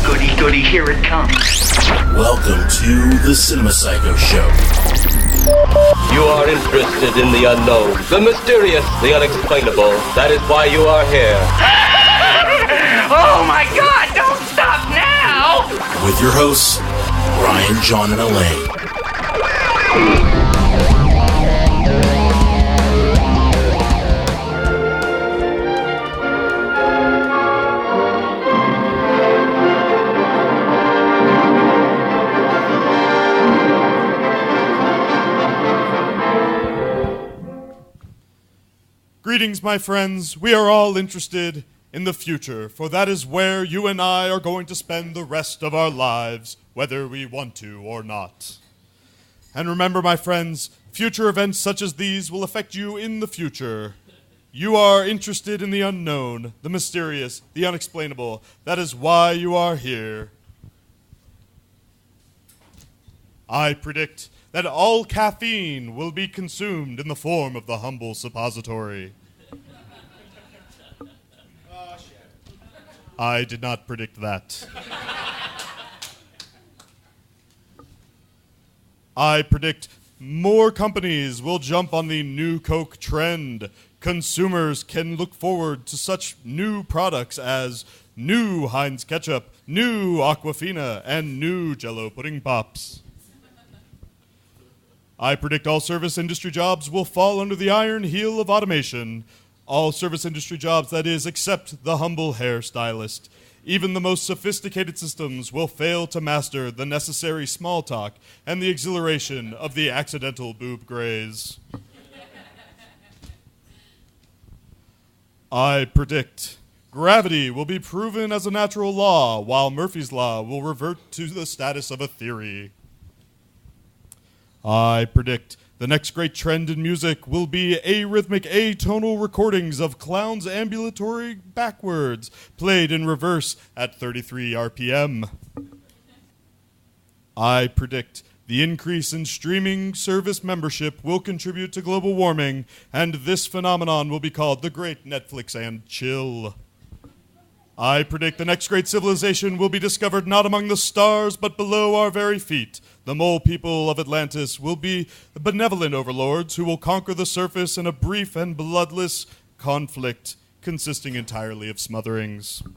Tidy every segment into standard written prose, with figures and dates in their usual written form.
Goody, goody, here it comes. Welcome to the Cinema Psycho Show. You are interested in the unknown, the mysterious, the unexplainable. That is why you are here. Oh my God, don't stop now! With your hosts, Brian, John, and Elaine. Greetings, my friends. We are all interested in the future, for that is where you and I are going to spend the rest of our lives, whether we want to or not. And remember, my friends, future events such as these will affect you in the future. You are interested in the unknown, the mysterious, the unexplainable. That is why you are here. I predict that all caffeine will be consumed in the form of the humble suppository. I did not predict that. I predict more companies will jump on the new Coke trend. Consumers can look forward to such new products as new Heinz ketchup, new Aquafina, and new Jell-O pudding pops. I predict all service industry jobs will fall under the iron heel of automation. All service industry jobs, that is, except the humble hairstylist. Even the most sophisticated systems will fail to master the necessary small talk and the exhilaration of the accidental boob graze. I predict gravity will be proven as a natural law, while Murphy's Law will revert to the status of a theory. I predict the next great trend in music will be arrhythmic atonal recordings of clowns ambulatory backwards, played in reverse at 33 RPM. I predict the increase in streaming service membership will contribute to global warming, and this phenomenon will be called the Great Netflix and Chill. I predict the next great civilization will be discovered not among the stars, but below our very feet. The mole people of Atlantis will be benevolent overlords who will conquer the surface in a brief and bloodless conflict consisting entirely of smotherings.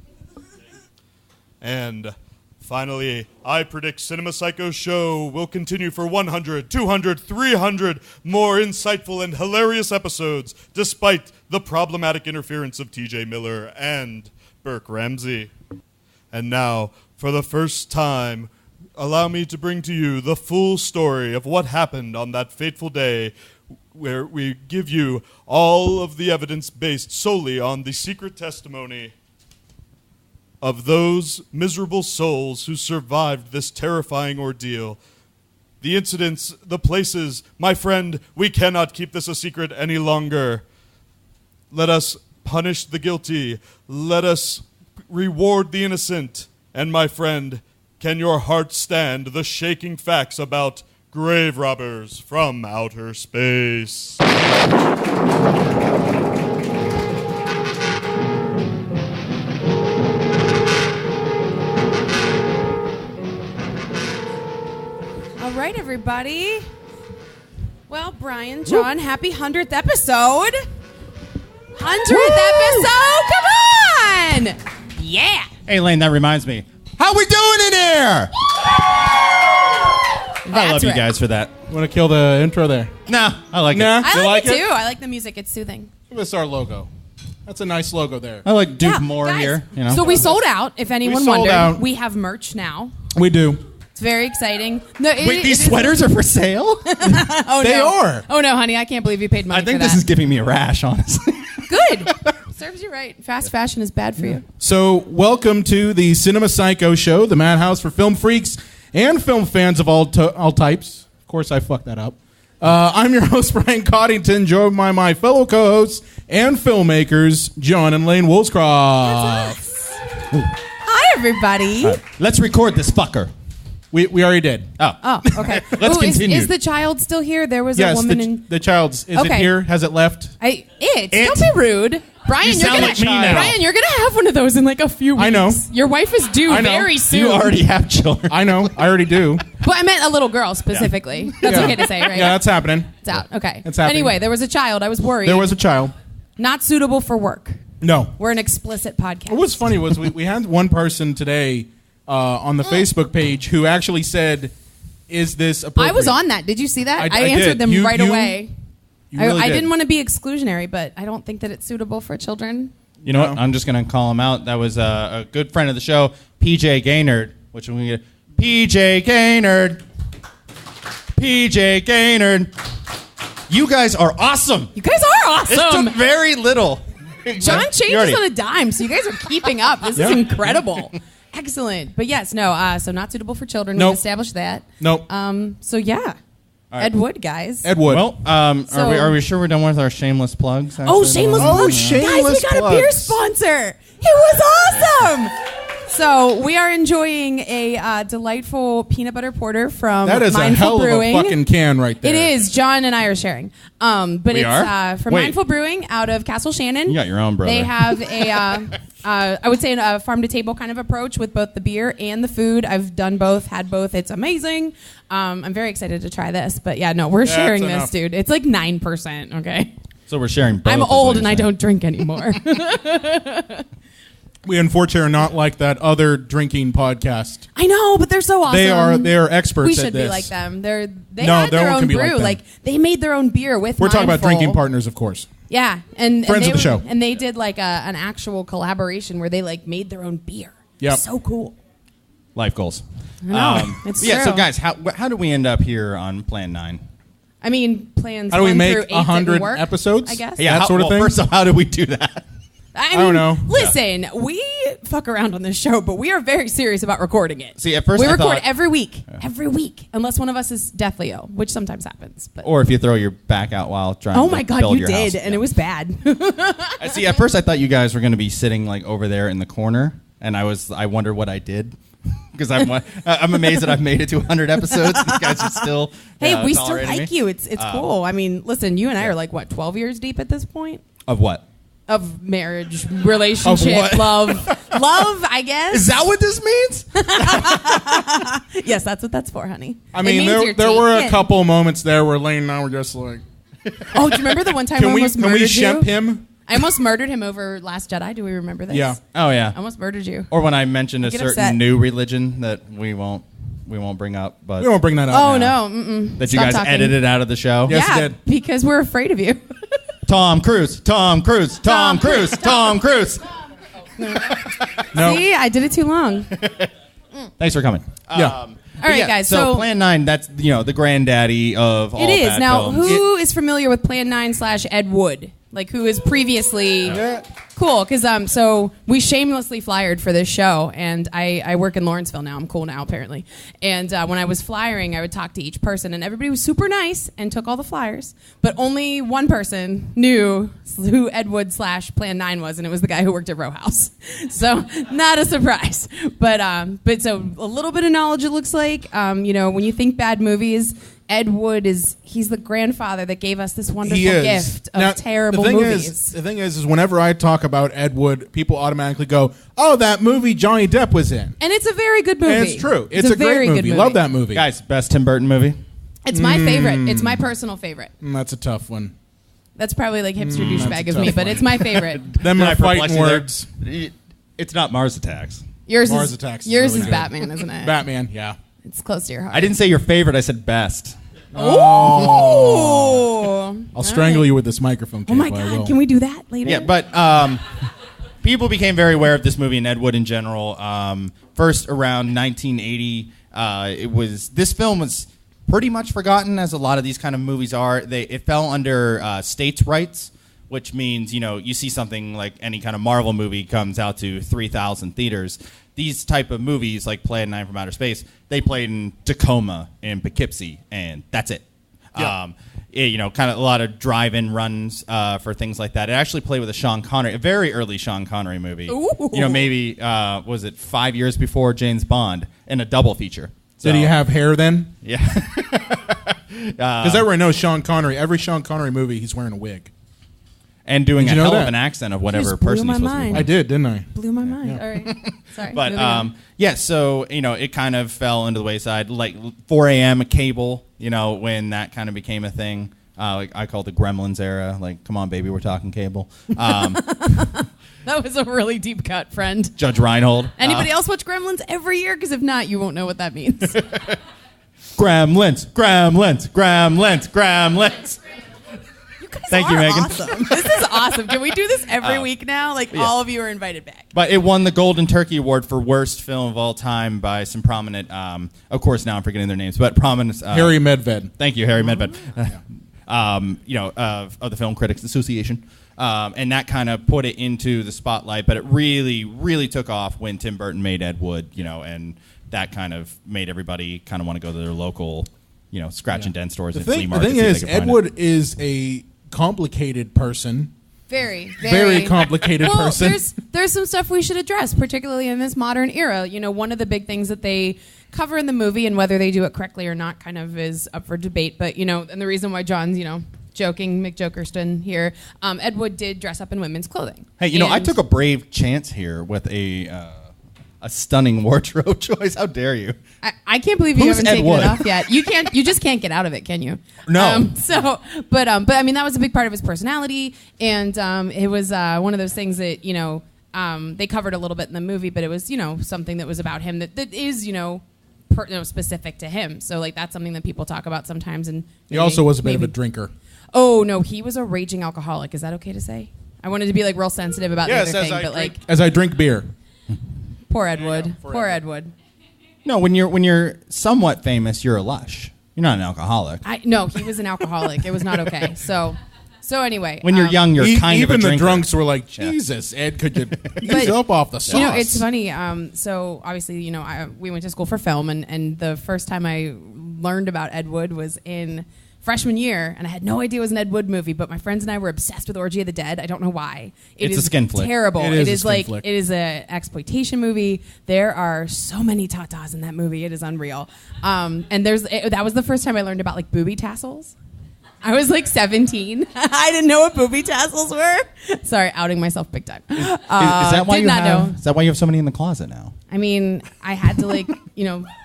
And finally, I predict Cinema Psycho's show will continue for 100, 200, 300 more insightful and hilarious episodes, despite the problematic interference of T.J. Miller and Burke Ramsey. And now, for the first time, allow me to bring to you the full story of what happened on that fateful day, where we give you all of the evidence based solely on the secret testimony of those miserable souls who survived this terrifying ordeal. The incidents, the places, my friend, we cannot keep this a secret any longer. Let us punish the guilty. Let us reward the innocent. And my friend, can your heart stand the shaking facts about grave robbers from outer space? All right, everybody. Well, Brian, John, happy 100th episode. 100th episode, come on! Yeah. Hey, Lane, that reminds me. How we doing in here? I love you guys for that. Want to kill the intro there? Nah, I like it. I like it too. I like the music. It's soothing. Give us our logo. That's a nice logo there. I like Duke Moore guys, here. You know? So we sold out, if anyone sold wondered. out. We have merch now. We do. It's very exciting. No, Wait, these sweaters are for sale? Oh, They no. are. Oh, no, honey. I can't believe you paid money I think for this that. is giving me a rash, honestly. Good. Serves you right. Fast fashion is bad for you. So, welcome to the Cinema Psycho Show, the madhouse for film freaks and film fans of all types. Of course, I fucked that up. I'm your host, Brian Coddington, joined by my fellow co-hosts and filmmakers, John and Lane Woolscroft. Hi, everybody. Right. Let's record this fucker. We already did. Oh, okay. Let's continue. Is the child still here? There was a Yes, woman in... the child's... Is it Okay. here? Has it left? Don't be rude. Brian, You sound like me now. Brian, you're gonna have one of those in like a few weeks. I know. Your wife is due I know. very soon. You already have children. I know. I already do. But I meant a little girl specifically. That's Yeah. okay to say, right? Yeah, that's happening. It's out. Okay. It's happening. Anyway, there was a child. I was worried. There was a child. Not suitable for work. No. We're an explicit podcast. What was funny was we had one person today on the Facebook page who actually said, "Is this appropriate?" I was on that. Did you see that? I answered did. them You- right you- away. You really I did. didn't want to be exclusionary, but I don't think that it's suitable for children. You know what? I'm just going to call him out. That was a good friend of the show, PJ Gaynard, which we get PJ Gaynard. PJ Gaynard. You guys are awesome. You guys are It awesome. took very little. John You changes already- on a dime, so you guys are keeping up. This is incredible. Excellent. But yes, no, so not suitable for children. Nope. We've established that. Nope. So yeah. Ed Wood, guys. Ed Wood. Well, So- are we sure we're done with our shameless plugs? Oh, shameless Oh, plug. Guys, shameless we got a beer plugs. sponsor. It was awesome. So we are enjoying a delightful peanut butter porter from that is Mindful a hell Brewing. of a fucking can right there. It is. John and I are sharing. But We it's are? from Wait. Mindful Brewing out of Castle Shannon. You got your own, brother. They have I would say a farm to table kind of approach with both the beer and the food. I've done both, had both. It's amazing. I'm very excited to try this. But yeah, no, we're That's sharing enough. this, dude. It's like 9%, okay? So we're sharing both. I'm is what old you're and I saying. don't drink anymore. We unfortunately are not like that other drinking podcast. I know, but they're so awesome. They are experts We at should this. be like them. They No, had no their one own can be brew. like them. They made their own beer with. We're talking about Mindful. drinking partners, of course. Yeah, and Friends they of the show. and they did like an actual collaboration where they like made their own beer. Yep. So cool. Life goals. I know. It's yeah. true. So guys, how do we end up here on Plan 9? I mean, plans. How do we 1 make through 8 100 didn't work, episodes? I guess. Yeah. That sort of thing? First off, how do we do that? I don't mean, know. Listen, we fuck around on this show, but we are very serious about recording it. See, at first we I record thought- every week, unless one of us is deathly ill, which sometimes happens. But Or if you throw your back out while trying oh to my god, build you your did, house. and it was bad. I see. At first, I thought you guys were going to be sitting like over there in the corner, and I wonder what I did because I'm amazed that I've made it to 100 episodes. And you guys are still Hey, we still tolerating like me. you. It's cool. I mean, listen, you and I are like what 12 years deep at this point Of what? of marriage, relationship, what? love, I guess. Is that what this means? Yes, that's what that's for, honey. I It mean, means there you're were a taken. couple moments there where Lane and I were just like, Oh, do you remember the one time I can we almost murdered shemp you? him? I almost murdered him over Last Jedi. Do we remember this? Yeah. Oh yeah. I almost murdered you. Or when I mentioned a get certain upset. new religion that we won't bring up, but We won't bring that up. Oh now. no! Mm-mm. that you Stop guys talking. edited out of the show. Yes, yeah, you did. because we're afraid of you. Tom Cruise. Tom Cruise. Tom Cruise. Tom Cruise. No. See, I did it too long. Thanks for coming. Yeah. All right, guys. So Plan 9, that's the granddaddy of all It is. bad Now, films. who is familiar with Plan 9 / Ed Wood? Like, who is previously... Cool, because so we shamelessly flyered for this show, and I work in Lawrenceville now. I'm cool now, apparently. And when I was flyering, I would talk to each person, and everybody was super nice and took all the flyers, but only one person knew who Ed Wood / Plan 9 was, and it was the guy who worked at Row House. So, not a surprise. But so a little bit of knowledge, it looks like. When you think bad movies... Ed Wood he's the grandfather that gave us this wonderful He is. gift of Now, terrible the thing movies. the thing is whenever I talk about Ed Wood, people automatically go, "Oh, that movie Johnny Depp was in." And it's a very good movie. And it's true. It's a very great good movie. Love that movie. Guys, best Tim Burton movie? It's my favorite. It's my personal favorite. That's a tough one. That's probably like hipster that's douchebag a of me, tough but one. it's my favorite. Them Did I are perplex fighting you there? words. It's not Mars Attacks. Yours Mars is Attacks is Yours really is good. Batman, isn't it? Batman, yeah. It's close to your heart. I didn't say your favorite, I said best. Oh. I'll strangle you with this microphone. Oh my cable, I will. God! Can we do that later? Yeah, but people became very aware of this movie and Ed Wood in general. First around 1980, this film was pretty much forgotten, as a lot of these kind of movies are. It fell under states' rights, which means you see something like any kind of Marvel movie comes out to 3,000 theaters. These type of movies, like Plan 9 from Outer Space, they played in Tacoma and Poughkeepsie, and that's it. Yeah. Kind of a lot of drive-in runs for things like that. It actually played with a very early Sean Connery movie. Ooh. Maybe was it 5 years before James Bond in a double feature. Did he have hair then? Yeah. Because everyone knows Sean Connery. Every Sean Connery movie, he's wearing a wig. and doing Did a you know hell that? of an accent of whatever just blew person my he's supposed to mind. be. I did, didn't I? Blew my mind. All right. Sorry. But moving on. yeah, so it kind of fell into the wayside. Like 4 a.m. cable, when that kind of became a thing. Like I call it the Gremlins era. Like, come on, baby, we're talking cable. That was a really deep cut, friend. Judge Reinhold. Anybody else watch Gremlins every year? Because if not, you won't know what that means. Gremlins, Gremlins, Gremlins, Gremlins. You guys Thank you, are Megan. awesome. This is awesome. Can we do this every week now? Like, all of you are invited back. But it won the Golden Turkey Award for worst film of all time by some prominent. Of course, now I'm forgetting their names, but prominent. Harry Medved. Thank you, Harry Medved. Of the Film Critics Association. And that kind of put it into the spotlight, but it really, really took off when Tim Burton made Ed Wood, and that kind of made everybody kind of want to go to their local, scratch and dent stores and flea The markets. thing see if is, they can find Ed Wood is a complicated person. Very complicated well, person. There's some stuff we should address, particularly in this modern era. One of the big things that they cover in the movie, and whether they do it correctly or not kind of is up for debate. But, and the reason why John's, joking, McJokerston here, Ed Wood did dress up in women's clothing. Hey, I took a brave chance here with a stunning wardrobe choice. How dare you? I can't believe you Who's haven't Ed taken Wood? it off yet. You just can't get out of it, can you? No. But I mean, that was a big part of his personality, and it was one of those things that they covered a little bit in the movie, but it was something that was about him that is specific to him. So like that's something that people talk about sometimes. And He also was a bit of a drinker. Oh no, he was a raging alcoholic. Is that okay to say? I wanted to be like real sensitive about the other thing, but like As I drink beer. poor Ed Wood. Poor Ed Wood. No, when you're somewhat famous, you're a lush. You're not an alcoholic. No, he was an alcoholic. It was not okay. So anyway, When you're young, you're kind of a Even the drinker. drunks were like, Jesus, Ed, could you ease up off the sauce? it's funny. So obviously, we went to school for film, and the first time I learned about Ed Wood was in freshman year, and I had no idea it was an Ed Wood movie, but my friends and I were obsessed with Orgy of the Dead. I don't know why. It's a skin flick. Terrible. It is a skin flick. It is a exploitation movie. There are so many tatas in that movie. It is unreal. And that was the first time I learned about like booby tassels. I was like 17. I didn't know what booby tassels were. Sorry, outing myself big time. Is that why did you not have? know. Is that why you have so many in the closet now? I mean, I had to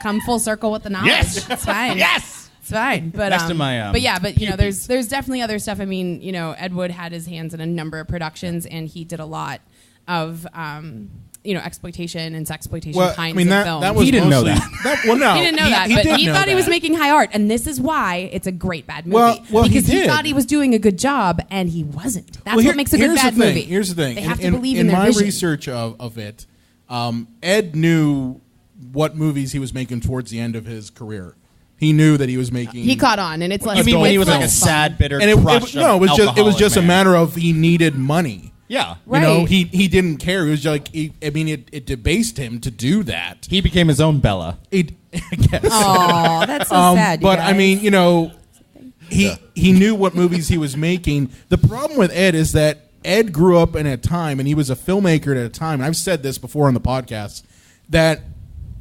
come full circle with the knowledge. Yes! It's fine. Yes! It's fine. But Next to my, there's definitely other stuff. I mean, Ed Wood had his hands in a number of productions, and he did a lot of exploitation and sexploitation kinds of films. That was He didn't know mostly- that. Well, no, he didn't know that, but did he know thought he was that. making high art, and this is why it's a great bad movie. Well, he because he did. thought he was doing a good job, and he wasn't. That's Well, what makes a good here's bad the thing. movie. Here's the thing. They have to believe in their my vision. research of it, Ed knew what movies he was making towards the end of his career. He knew that he was making. He caught on, and it's less. You mean when he it's was like a less fun. sad, bitter and crush no, it was alcoholic just a man? matter of he needed money. Yeah. Right. He didn't care. He was like, it debased him to do that. He became his own Bella. I guess. Oh, that's so sad. you But I guys. mean, he knew what movies he was making. The problem with Ed is that Ed grew up in a time, and he was a filmmaker at a time. And I've said this before on the podcast, that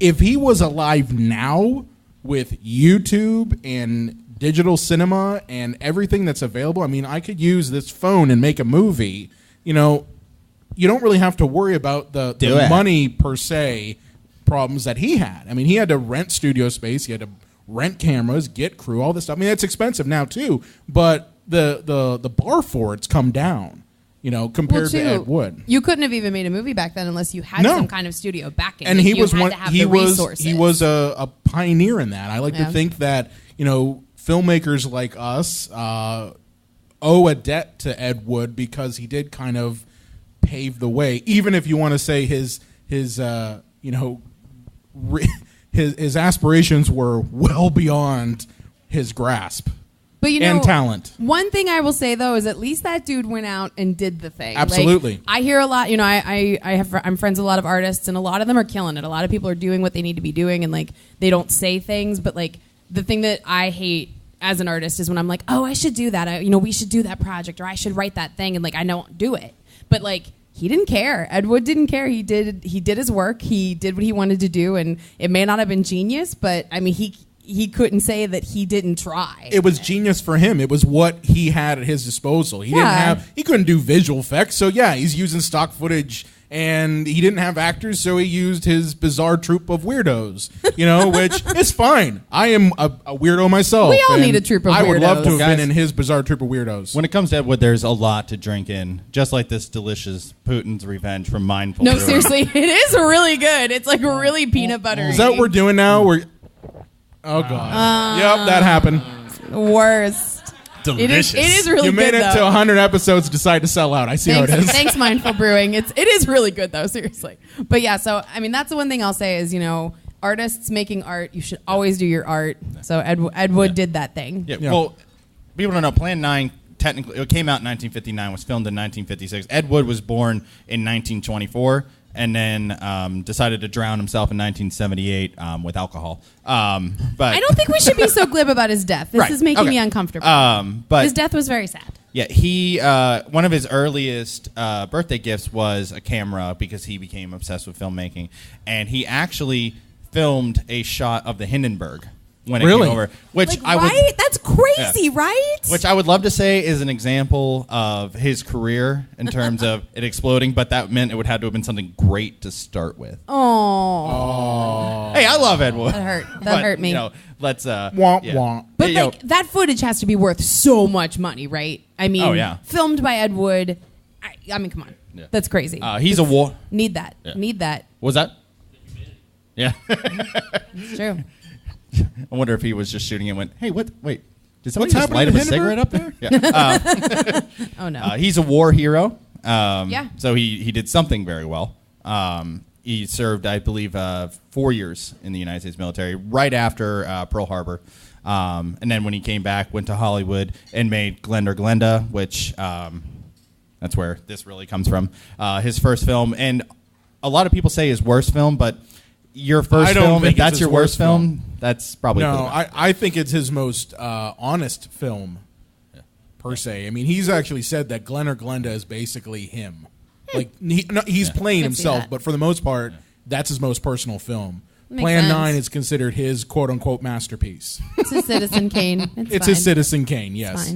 if he was alive now with YouTube and digital cinema and everything that's available, I mean, I could use this phone and make a movie. You don't really have to worry about the money per se problems that he had. I mean, he had to rent studio space, he had to rent cameras, get crew, all this stuff. I mean, it's expensive now too, but the bar for it's come down, compared to Ed Wood. You couldn't have even made a movie back then unless you had No. some kind of studio backing. And Like, he you was had one. to have He the was resources. he was a pioneer in that. I like to think that filmmakers like us owe a debt to Ed Wood because he did kind of pave the way. Even if you want to say his aspirations were well beyond his grasp. But and talent. One thing I will say though is at least that dude went out and did the thing. Absolutely. Like, I hear a lot. I'm friends with a lot of artists, and a lot of them are killing it. A lot of people are doing what they need to be doing, and like they don't say things. But like the thing that I hate as an artist is when I'm like, oh, I should do that. We should do that project, or I should write that thing, and like I don't do it. But like he didn't care. Ed Wood didn't care. He did his work. He did what he wanted to do, and it may not have been genius, but I mean he he couldn't say that he didn't try. It was genius for him. It was what he had at his disposal. He couldn't do visual effects, so yeah, he's using stock footage. And he didn't have actors, so he used his bizarre troupe of weirdos, which is fine. I am a weirdo myself. We all need a troupe of weirdos. I would love to have been in his bizarre troupe of weirdos. When it comes to Ed Wood, there's a lot to drink in, just like this delicious Putin's Revenge from Mindful No, Brewing. seriously, it is really good. It's like really peanut buttery. Is that what we're doing now? Oh, God. Yep, that happened. Worst. Delicious. It is really good, You made good, it to 100 episodes, decide to sell out. I see how it is. Thanks, Mindful Brewing. It is really good, though, seriously. But yeah, so, I mean, that's the one thing I'll say is, artists making art, you should always do your art. So Ed Wood did that thing. Yeah, well, people don't know, Plan 9, technically, it came out in 1959, was filmed in 1956. Ed Wood was born in 1924. And then decided to drown himself in 1978 with alcohol. But I don't think we should be so glib about his death. This is making me uncomfortable. But his death was very sad. Yeah, he one of his earliest birthday gifts was a camera because he became obsessed with filmmaking, and he actually filmed a shot of the Hindenburg when it came over. Which That's crazy, right? Which I would love to say is an example of his career in terms of it exploding, but that meant it would have to have been something great to start with. Oh. Hey, I love Ed Wood. That hurt. That hurt me. Let's womp. But that footage has to be worth so much money, right? I mean, filmed by Ed Wood. I mean, come on. Yeah. That's crazy. He's a war. Need that. Yeah. Need that. What was that? Yeah. It's true. I wonder if he was just shooting and went, hey, wait, did somebody just light up a cigarette up there? Yeah. Oh, no. He's a war hero. So he did something very well. He served, I believe, 4 years in the United States military right after Pearl Harbor. And then when he came back, went to Hollywood and made Glenda, which that's where this really comes from. His first film. And a lot of people say his worst film, but your first film, if that's your worst film, that's probably no. I think it's his most honest film, per se. I mean, he's actually said that Glenda is basically him. Like he's playing himself, but for the most part, that's his most personal film. Plan 9 is considered his quote unquote masterpiece. It's his Citizen Kane. It's his Citizen Kane. Yes.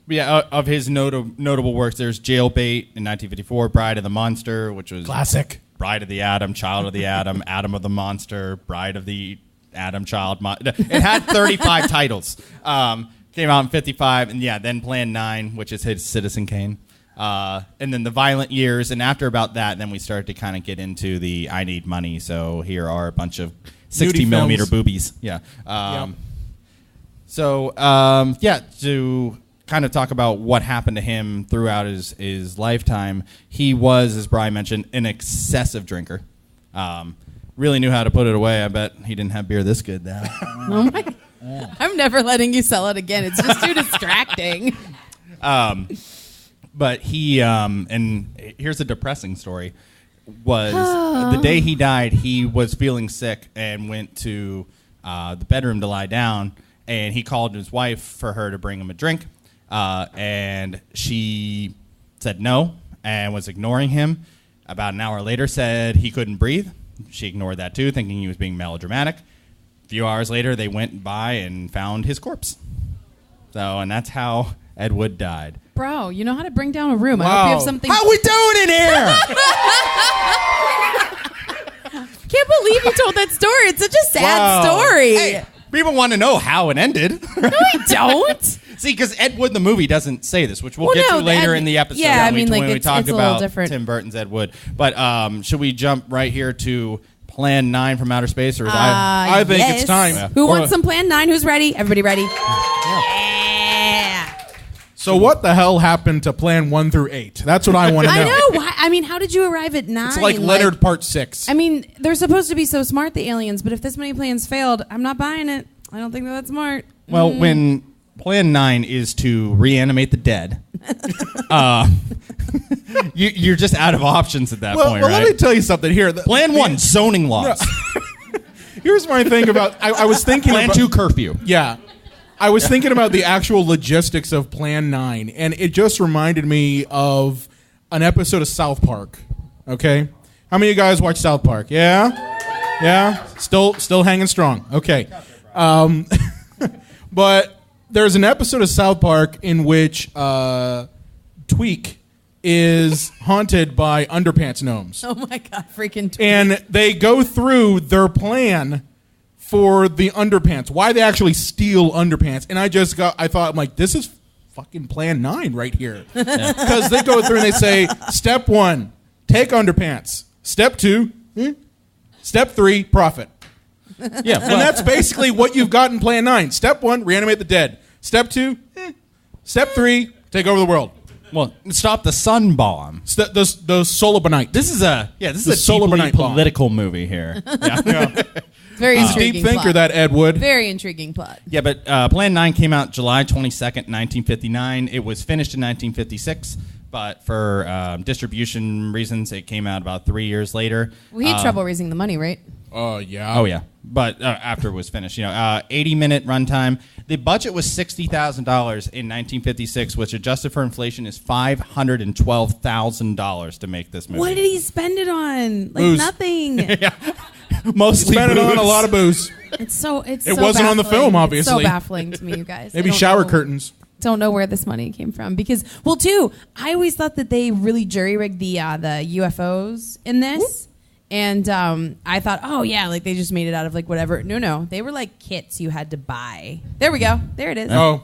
Yeah, of his notable works, there's Jailbait in 1954, Bride of the Monster, which was classic. Bride of the Atom, Child of the Atom, Atom of the Monster, Bride of the Atom, Child. It had 35 titles. Came out in 55, and then Plan 9, which is his Citizen Kane. And then The Violent Years, and after about that, then we started to kind of get into the I Need Money, so here are a bunch of 60-millimeter boobies. Yeah. To kind of talk about what happened to him throughout his lifetime, he was, as Brian mentioned, an excessive drinker. Really knew how to put it away. I bet he didn't have beer this good now. Oh my! I'm never letting you sell it again. It's just too distracting. But he, and here's a depressing story, was the day he died, he was feeling sick and went to the bedroom to lie down, and he called his wife for her to bring him a drink. And she said no and was ignoring him. About an hour later said he couldn't breathe. She ignored that too, thinking he was being melodramatic. A few hours later, they went by and found his corpse. And that's how Ed Wood died. Bro, you know how to bring down a room. Wow. I hope you have something. How we doing in here? Can't believe you told that story. It's such a sad story. Hey, people want to know how it ended. No, I don't. See, because Ed Wood, the movie, doesn't say this, which we'll get to later in the episode when we talk about Tim Burton's Ed Wood. But should we jump right here to Plan 9 from Outer Space? Or I think it's time. Yeah. Who wants some Plan 9? Who's ready? Everybody ready? Yeah. So what the hell happened to Plan 1 through 8? That's what I want to know. I know. Why? I mean, how did you arrive at 9? It's like Leonard Part 6. I mean, they're supposed to be so smart, the aliens, but if this many plans failed, I'm not buying it. I don't think that's smart. Well, when Plan 9 is to reanimate the dead, you're just out of options at that point, right? Let me tell you something here. Plan 1, zoning laws. Here's my thing about... I was thinking Plan 2, curfew. Yeah. I was thinking about the actual logistics of Plan 9, and it just reminded me of an episode of South Park, okay? How many of you guys watch South Park? Yeah? Yeah? Still hanging strong. Okay. But there's an episode of South Park in which Tweak is haunted by underpants gnomes. Oh my god, freaking Tweak. And they go through their plan for the underpants, why they actually steal underpants. And I thought, I'm like, this is fucking plan 9 right here. Because they go through and they say, step 1, take underpants. Step 2, step 3, profit. Yeah, And that's basically what you've got in plan 9. Step 1, reanimate the dead. Step 2, step 3, take over the world. well, stop the sun bomb. The Solobanite. This is a Solar deeply Night bomb. political movie here. It's very intriguing Deep thinker, plot. that Ed Wood. Very intriguing plot. Yeah, but Plan 9 came out July 22nd, 1959. It was finished in 1956, but for distribution reasons, it came out about 3 years later. We had trouble raising the money, right? Yeah. Oh, yeah. But after it was finished, 80-minute runtime. The budget was $60,000 in 1956, which adjusted for inflation is $512,000 to make this movie. What did he spend it on? Like Booze. Nothing. Mostly Spent it on a booze. lot of booze. It wasn't wasn't on the film, obviously. It's so baffling to me, you guys. Maybe I don't shower know. curtains. Don't know where this money came from because, well, too, I always thought that they really jury-rigged the UFOs in this. And I thought, oh, yeah, like they just made it out of like whatever. No. They were like kits you had to buy. There we go. There it is. Oh.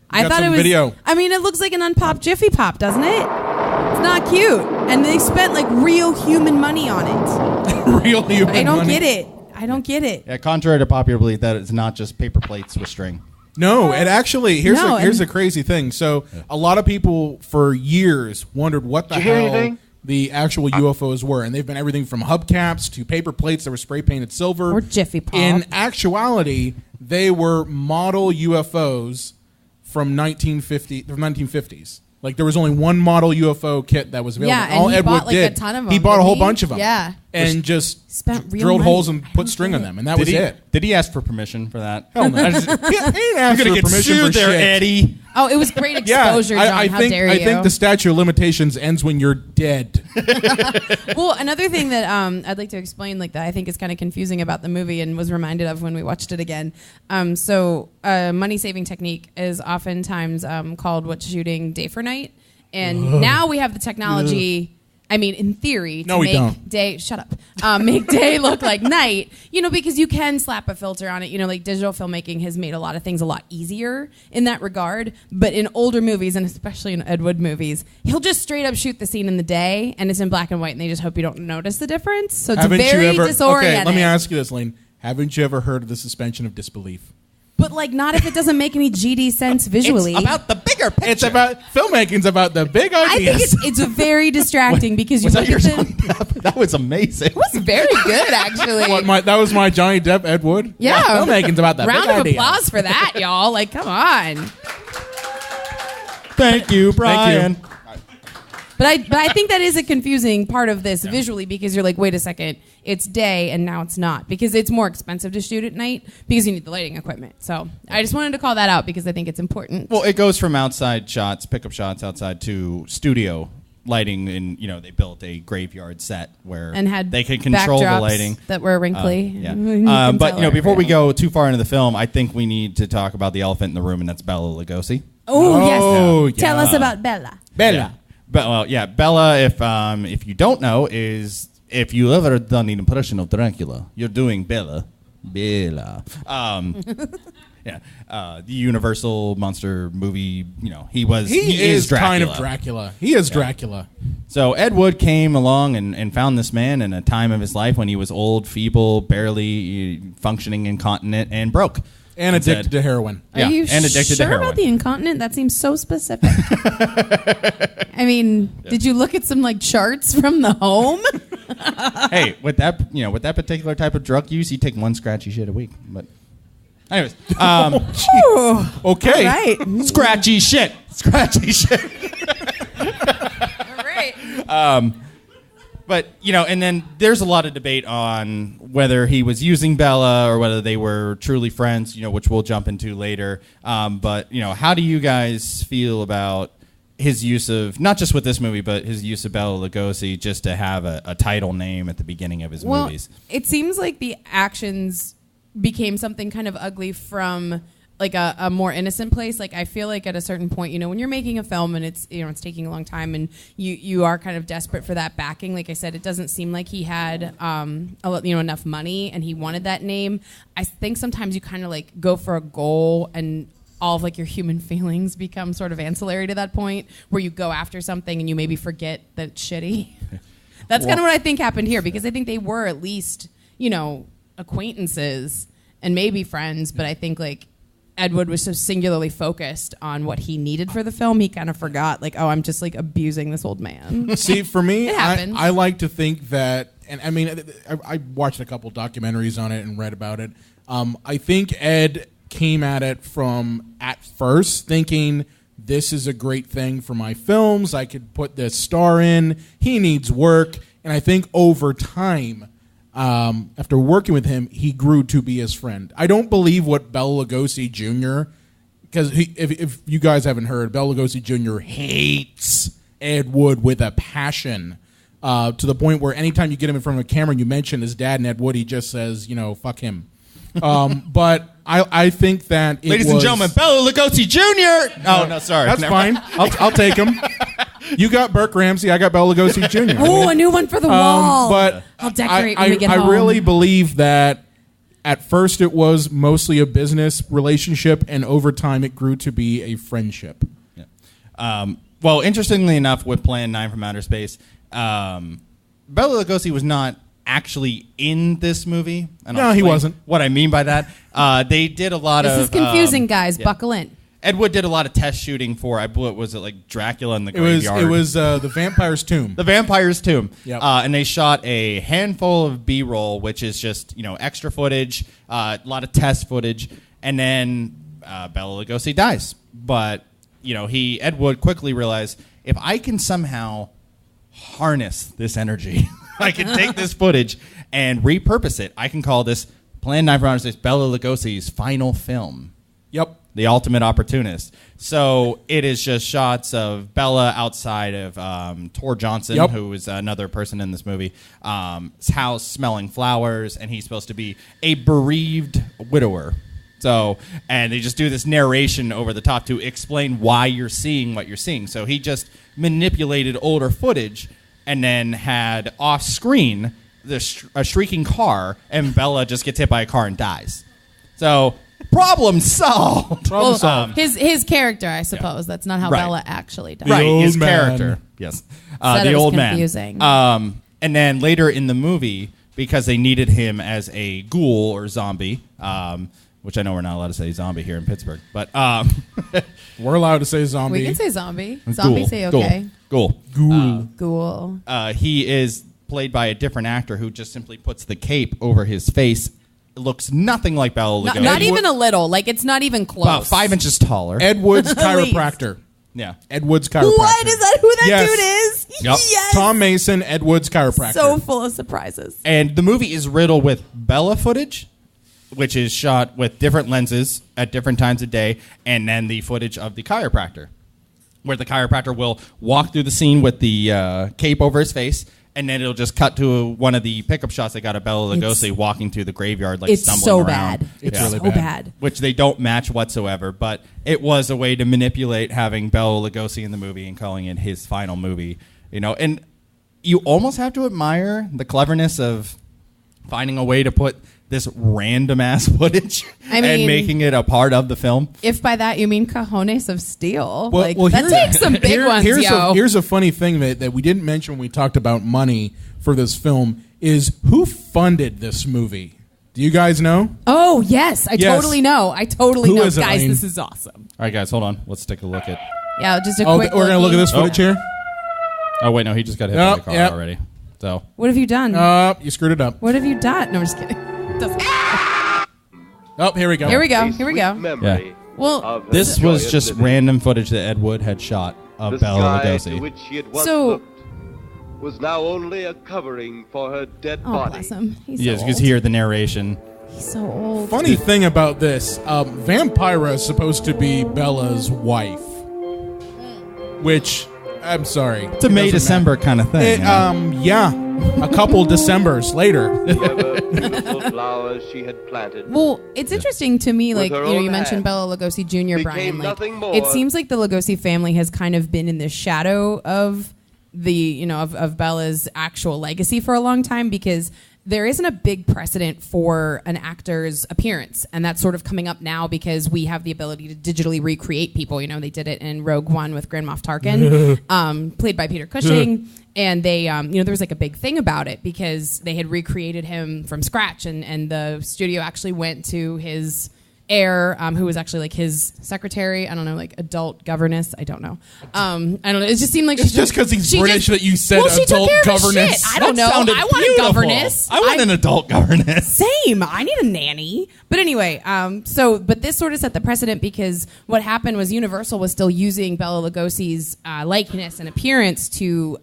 I got thought some it was. video. I mean, it looks like an unpopped Jiffy Pop, doesn't it? It's not cute. And they spent like real human money on it. Real human I don't money. get it. I don't get it. Yeah, contrary to popular belief, that it's not just paper plates with string. No, it actually, here's No, here's and- a crazy thing. So a lot of people for years wondered what the hell the actual UFOs were. And they've been everything from hubcaps to paper plates that were spray painted silver. Or Jiffy Pop. In actuality, they were model UFOs from 1950s. Like there was only one model UFO kit that was available. Yeah, and All he Ed bought, Wood like, a did. ton of He them, bought a didn't whole he? bunch of them. Yeah. And just Spent real drilled money. holes and I put don't string get on it. them. And that was it. Did he ask for permission for that? Hell no. He ain't asked for permission for shit. Eddie. Oh, it was great Yeah, exposure, John. I How think dare you? I think the statute of limitations ends when you're dead. Well, another thing that I'd like to explain, like that I think is kind of confusing about the movie, and was reminded of when we watched it again. So, money-saving technique is oftentimes called what's shooting day for night, and now we have the technology. I mean, in theory, to No, we make don't. day make day look like night. Because you can slap a filter on it. Like digital filmmaking has made a lot of things a lot easier in that regard. But in older movies, and especially in Ed Wood movies, he'll just straight up shoot the scene in the day, and it's in black and white, and they just hope you don't notice the difference. So it's very disorienting. Okay, let me ask you this, Lane. Haven't you ever heard of the suspension of disbelief? But like, not if it doesn't make any GD sense visually. It's about the bigger picture. It's about filmmaking's about the big I ideas. think it's very distracting because you Was look that your at Johnny the. Depp? That was amazing. It was very good, actually. That was my Johnny Depp, Ed Wood. Yeah. Filmmaking's about the Round big of ideas. applause for that, y'all. Like, come on. Thank you, Brian. But I think that is a confusing part of this visually, because you're like, wait a second, it's day and now it's not, because it's more expensive to shoot at night because you need the lighting equipment. So I just wanted to call that out because I think it's important. Well, it goes from outside shots, pickup shots outside, to studio lighting, and they built a graveyard set where And had they could control the backdrops lighting. that were wrinkly. Yeah. You can But tell before we right? go too far into the film, I think we need to talk about the elephant in the room, and that's Bela Lugosi. Oh, yes. yeah. Tell us about Bella. Bella. Bella, if you don't know, is if you ever done an impression of Dracula, you're doing Bella. The Universal monster movie. He is Dracula. kind of Dracula. He is Dracula. So Ed Wood came along and found this man in a time of his life when he was old, feeble, barely functioning, incontinent, and broke. And addicted to heroin. Are Yeah, you and addicted to sure heroin. about the incontinent? That seems so specific. I mean, did you look at some like charts from the home? Hey, with that particular type of drug use, you take one scratchy shit a week. But anyways, Okay. All right. scratchy shit. All right. But, and then there's a lot of debate on whether he was using Bella or whether they were truly friends, which we'll jump into later. But, how do you guys feel about his use of, not just with this movie, but his use of Bela Lugosi just to have a title name at the beginning of his movies? It seems like the actions became something kind of ugly from like a more innocent place. Like I feel like at a certain point, you know, when you're making a film and it's, you know, it's taking a long time and you are kind of desperate for that backing. Like I said, it doesn't seem like he had enough money and he wanted that name. I think sometimes you kind of like go for a goal and all of like your human feelings become sort of ancillary to that point where you go after something and you maybe forget that it's shitty. That's kind of what I think happened here, because I think they were at least, you know, acquaintances and maybe friends, but I think like Ed Wood was so singularly focused on what he needed for the film, he kind of forgot, like, oh, I'm just like abusing this old man. See, for me, It happens. I like to think that, and I mean, I watched a couple documentaries on it and read about it. I think Ed came at it from, at first, thinking this is a great thing for my films. I could put this star in. He needs work. And I think over time, after working with him, he grew to be his friend. I don't believe what Bela Lugosi Jr., because if you guys haven't heard, Bela Lugosi Jr. hates Ed Wood with a passion, to the point where anytime you get him in front of a camera and you mention his dad and Ed Wood, he just says, you know, fuck him. But I think that Ladies and gentlemen, Bela Lugosi Jr. Oh, no, sorry. That's fine. I'll take him. You got Burke Ramsey. I got Bela Lugosi Jr. Oh, a new one for the wall. But I'll decorate when we get I home. really believe that at first it was mostly a business relationship, and over time it grew to be a friendship. Yeah. Well, interestingly enough, with Plan 9 from Outer Space, Bela Lugosi was not actually in this movie. No, he wasn't. What I mean by that, they did a lot of... This is confusing, guys. Yeah. Buckle in. Ed Wood did a lot of test shooting for, was it like Dracula in the Graveyard? It was The Vampire's Tomb. The Vampire's Tomb. Yep. And they shot a handful of B-roll, which is just, you know, extra footage, a lot of test footage, and then Bela Lugosi dies. But, you know, Ed Wood quickly realized, if I can somehow harness this energy, I can take this footage and repurpose it. I can call this Plan 9 for Outer Space Bela Lugosi's final film. Yep. The Ultimate Opportunist. So it is just shots of Bella outside of Tor Johnson, Yep. who is another person in this movie, his house smelling flowers, and he's supposed to be a bereaved widower. So, and they just do this narration over the top to explain why you're seeing what you're seeing. So he just manipulated older footage and then had off-screen a shrieking car, and Bella just gets hit by a car and dies. So... Problem solved. Problem solved. His character, I suppose. Yeah. That's not how Right. Bella actually died. Right, his man. character. Yes. Said The it was old confusing. man. And then later in the movie, because they needed him as a ghoul or zombie, which I know we're not allowed to say zombie here in Pittsburgh, but We're allowed to say zombie. We can say zombie. Zombie ghoul, say okay. Ghoul. Ghoul. He is played by a different actor who just simply puts the cape over his face. It looks nothing like Bela Lugosi. Not even a little. Like, it's not even close. About 5 inches taller. Ed Wood's chiropractor. Yeah. Ed Wood's chiropractor. What? Is that who that Yes. dude is? Yep. Yes. Tom Mason, Ed Wood's chiropractor. So full of surprises. And the movie is riddled with Bella footage, which is shot with different lenses at different times of day, and then the footage of the chiropractor, where the chiropractor will walk through the scene with the cape over his face, and then it'll just cut to one of the pickup shots they got of Bela Lugosi walking through the graveyard, like It's stumbling so around. bad. It's really so bad. bad. Which they don't match whatsoever, but it was a way to manipulate having Bela Lugosi in the movie and calling it his final movie. You know, and you almost have to admire the cleverness of finding a way to put this random ass footage and making it a part of the film. If by that you mean cojones of steel, that here- takes some big ones, here's a funny thing that we didn't mention when we talked about money for this film is who funded this movie. Do you guys know? Oh, yes. I Yes. totally know. I totally Who know. is it, Guys, Lane? this is awesome. All right, guys, hold on. Let's take a look at... Yeah, just a Oh, quick we're going to look at this footage here? Oh, wait, no, he just got hit by a car already. So What have you done? You screwed it up. What have you done? No, I'm just kidding. Doesn't- Oh, here we go. Here we go. Here we go. Yeah. Well, This was just random footage that Ed Wood had shot of Bela Lugosi. Which she had once So- looked was now only a covering for her dead oh, body. bless him. He's so Yes, you old. can hear the narration. He's so old. Funny thing about this, Vampira is supposed to be Bella's wife, which, I'm sorry. It's a May-December kind of thing. Yeah, a couple Decembers later. The ever beautiful flowers she had planted. Well, it's interesting to me, like, her you own mentioned hand, Bela Lugosi Jr., Brian. Like, nothing more. it seems like the Lugosi family has kind of been in the shadow of of Bella's actual legacy for a long time, because there isn't a big precedent for an actor's appearance, and that's sort of coming up now because we have the ability to digitally recreate people. You know, they did it in Rogue One with Grand Moff Tarkin, played by Peter Cushing, and they, there was like a big thing about it because they had recreated him from scratch, and the studio actually went to his heir, who was actually like his secretary. I don't know, like adult governess. I don't know. I don't know. It just seemed like It's just because he's British that you said she took adult care of his governess. shit. I don't know. I want a governess. I want an adult governess. Same. I need a nanny. But anyway, but this sort of set the precedent because what happened was Universal was still using Bela Lugosi's likeness and appearance to,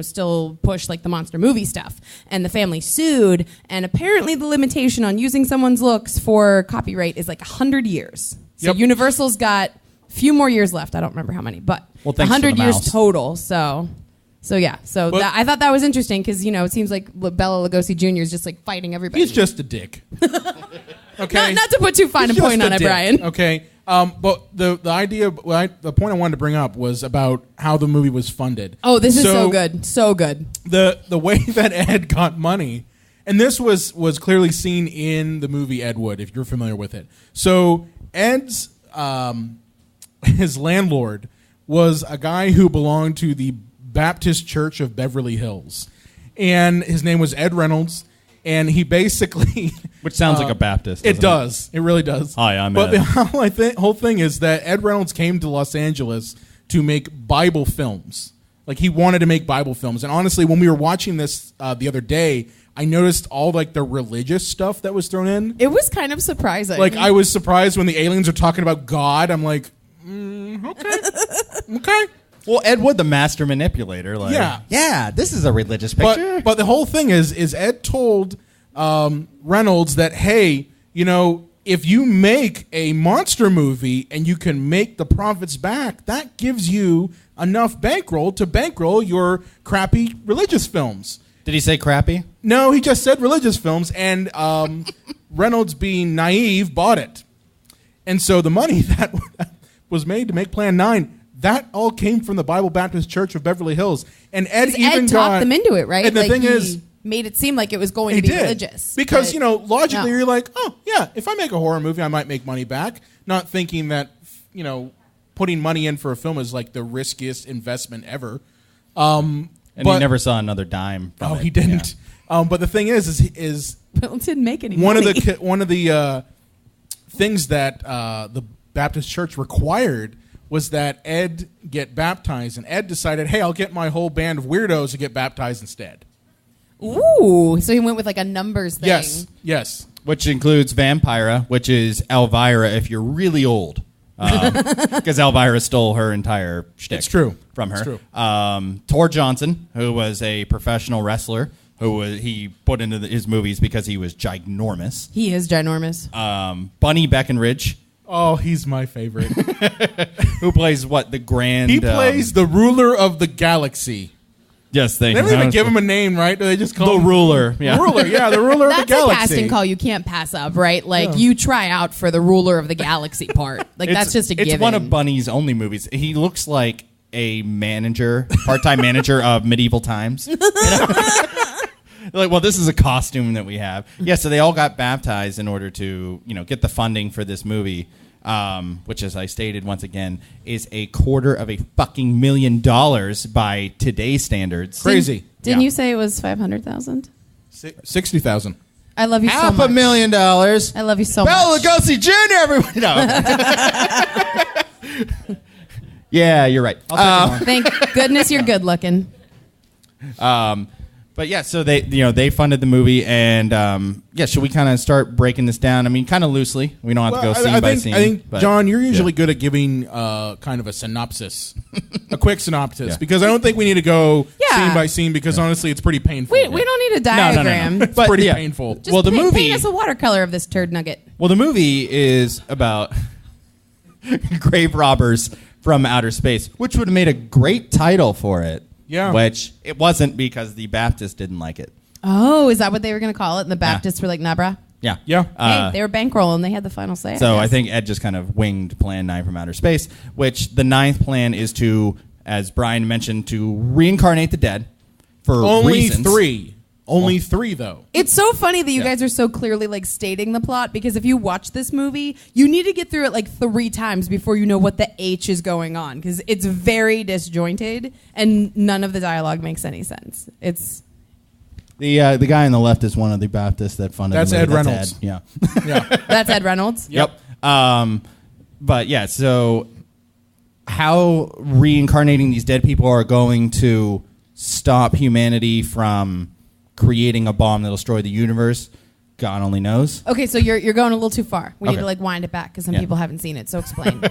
still push like the monster movie stuff. And the family sued, and apparently the limitation on using someone's looks for copyright is like 100 years. So Yep. Universal's got a few more years left. I don't remember how many, but Well, thanks to 100 the years mouse. total. So yeah. So But- I thought that was interesting because, it seems like Bela Lugosi Jr. is just like fighting everybody. He's just a dick. Okay. Not to put too fine He's a point just on it, dick, Brian. Okay. But the idea, the point I wanted to bring up was about how the movie was funded. Oh, this is so good. So good. The way that Ed got money, and this was clearly seen in the movie Ed Wood, if you're familiar with it. So Ed's his landlord was a guy who belonged to the Baptist Church of Beverly Hills, and his name was Ed Reynolds. And he basically, Which sounds like a Baptist. It doesn't does. It really does. Hi, I'm But Ed. the whole thing is that Ed Reynolds came to Los Angeles to make Bible films. Like, he wanted to make Bible films. And honestly, when we were watching this the other day, I noticed all like the religious stuff that was thrown in. It was kind of surprising. Like, I was surprised when the aliens are talking about God. I'm like, okay. Well, Ed Wood, the master manipulator. Like, Yeah. this is a religious picture. But the whole thing is Ed told Reynolds that, hey, if you make a monster movie and you can make the profits back, that gives you enough bankroll to bankroll your crappy religious films. Did he say crappy? No, he just said religious films, and Reynolds, being naive, bought it. And so the money that was made to make Plan 9, that all came from the Bible Baptist Church of Beverly Hills. And Ed even talked them into it, right? And the like, thing he is, made it seem like it was going he to be did. religious. Because, but logically no. you're like, oh, yeah, if I make a horror movie, I might make money back. Not thinking that, putting money in for a film is like the riskiest investment ever. And he never saw another dime from it. he didn't. Yeah. But the thing is Bill didn't make any one money. of the things that the Baptist Church required was that Ed get baptized, and Ed decided, hey, I'll get my whole band of weirdos to get baptized instead. Ooh, so he went with like a numbers thing. Yes. Which includes Vampira, which is Elvira if you're really old. Because Elvira stole her entire shtick. It's true. From her. It's true. Tor Johnson, who was a professional wrestler, he put into his movies because he was ginormous. He is ginormous. Bunny Beckenridge. Oh, he's my favorite. Who plays what? The Grand... He plays the ruler of the galaxy. Yes, They don't even give him a name, right? They just call the him ruler. Yeah. Ruler, yeah, the ruler of the That's galaxy. a casting call you can't pass up, right? Like, you try out for the ruler of the galaxy part. Like, that's just a given. It's one of Bunny's only movies. He looks like a manager, part-time manager of medieval times. Like, well, this is a costume that we have. Yeah, so they all got baptized in order to, get the funding for this movie, which, as I stated once again, is $250,000 by today's standards. Crazy. Didn't Yeah. you say it was 500,000? 60,000. I love you so much. $500,000. I love you so Bela much. Lugosi Jr., everybody. No. Yeah, you're right. Thank goodness you're good looking. But yeah, so they funded the movie, and should we kind of start breaking this down? I mean, kind of loosely. We don't have to go scene by scene. I think, but- John, you're usually good at giving kind of a synopsis, a quick synopsis, because I don't think we need to go Yeah. scene by scene, because honestly, it's pretty painful. We don't need a diagram. It's But, pretty yeah. painful. Just Well, the movie- paint us a watercolor of this turd nugget. Well, the movie is about grave robbers from outer space, which would have made a great title for it. Yeah. Which it wasn't because the Baptists didn't like it. Oh, is that what they were going to call it? And the Baptists were like, nah, bruh. Yeah. Yeah. Hey, they were bankrolling. They had the final say. So I guess. think Ed just kind of winged Plan 9 from outer space, which the 9th plan is to, as Brian mentioned, to reincarnate the dead for Only reasons. 3. Only 3, though. It's so funny that you guys are so clearly like stating the plot, because if you watch this movie, you need to get through it like 3 times before you know what the H is going on, because it's very disjointed and none of the dialogue makes any sense. It's The guy on the left is one of the Baptists that funded That's the movie. Ed Reynolds. Ed. Yeah. Yeah. that's Ed Reynolds. Yep. But yeah, so how reincarnating these dead people are going to stop humanity from creating a bomb that'll destroy the universe, God only knows. Okay, so you're going a little too far. We need Okay. to like wind it back because some Yeah. people haven't seen it. So explain.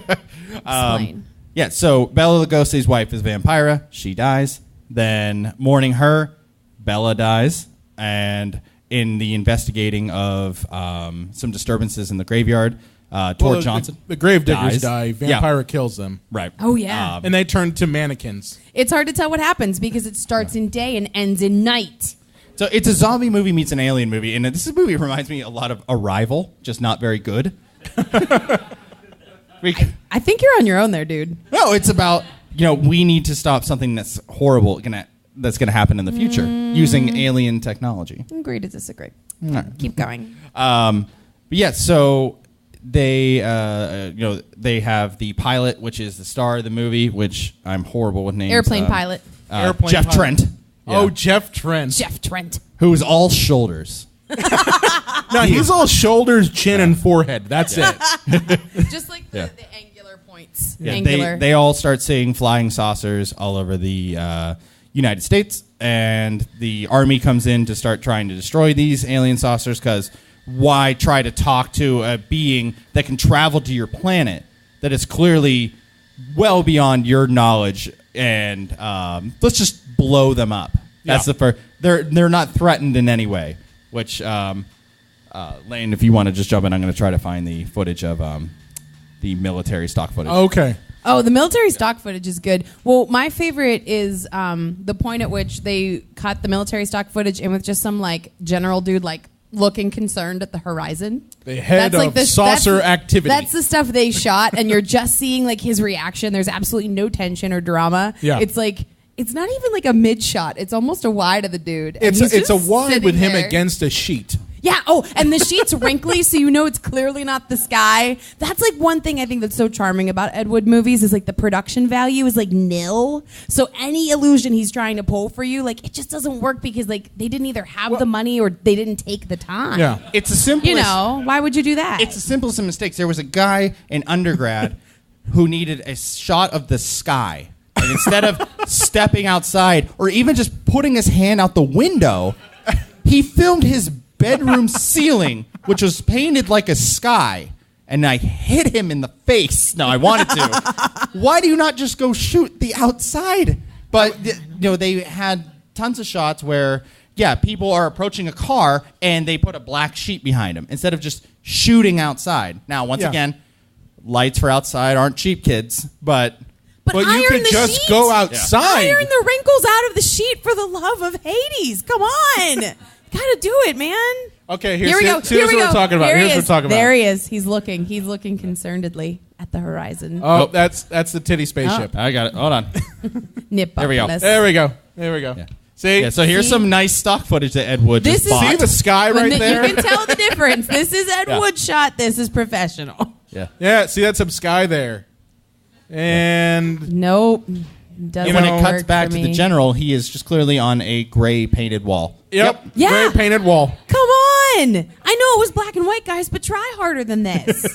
Explain. Yeah, so Bela Lugosi's wife is Vampira. She dies. Then mourning her, Bella dies. And in the investigating of some disturbances in the graveyard, Tor Johnson. The gravediggers dies. die. Yeah. Vampira kills them. Right. Oh yeah. And they turn to mannequins. It's hard to tell what happens because it starts in day and ends in night. So it's a zombie movie meets an alien movie, and this movie reminds me a lot of Arrival, just not very good. I think you're on your own there, dude. No, it's about, we need to stop something that's horrible that's gonna happen in the future using alien technology. Agree to disagree. Right. Keep going. But yeah, so they they have the pilot, which is the star of the movie, which I'm horrible with names. Airplane pilot. Airplane Jeff pilot. Trent. Oh, Yeah. Jeff Trent. Jeff Trent. Who is all shoulders. No, he's all shoulders, chin, and forehead. That's it. Just like the angular points. Yeah, Angular. they all start seeing flying saucers all over the United States, and the army comes in to start trying to destroy these alien saucers, because why try to talk to a being that can travel to your planet that is clearly well beyond your knowledge, and let's just blow them up. That's Yeah. the first. They're not threatened in any way, which Lane, if you want to just jump in, I'm going to try to find the footage of the military stock footage. Okay. Oh, the military stock footage is good. Well, my favorite is the point at which they cut the military stock footage in with just some like general dude like looking concerned at the horizon. The head That's of saucer activity. That's the stuff they shot, and you're just seeing like his reaction. There's absolutely no tension or drama. Yeah. It's like it's not even like a mid shot. It's almost a wide of the dude. And he's It's a just wide sitting with him there. against a sheet. Yeah. Oh, and the sheet's wrinkly, so you know it's clearly not the sky. That's like one thing I think that's so charming about Ed Wood movies is like the production value is like nil. So any illusion he's trying to pull for you, like it just doesn't work because like they didn't either have the money or they didn't take the time. Yeah. It's the simplest. You know, why would you do that? It's the simplest of mistakes. There was a guy in undergrad who needed a shot of the sky. And instead of stepping outside or even just putting his hand out the window, he filmed his bedroom ceiling, which was painted like a sky. And I hit him in the face. No, I wanted to. Why do you not just go shoot the outside? But, they had tons of shots where, people are approaching a car and they put a black sheet behind them instead of just shooting outside. Now, once again, lights for outside aren't cheap, kids, but But you iron could the just sheet. go outside. Iron the wrinkles out of the sheet for the love of Hades. Come on. Gotta do it, man. Okay, Here we go. here's Here we what go. we're talking about. There Here's he what is. we're talking about. There he is. He's looking. He's looking concernedly at the horizon. Oh, that's the titty spaceship. I got it. Hold on. Nip there we go. There we go. There we go. Yeah. See? Yeah, so here's See? some nice stock footage that Ed Wood This just is- bought. See the sky When right there? You can tell the difference. This is Ed Wood shot. This is professional. Yeah. Yeah, see that's some sky there. And Nope. Doesn't And when it cuts work back for to me. the general, he is just clearly on a gray painted wall. yep, Yeah. gray painted wall. Come on. I know it was black and white, guys, but try harder than this.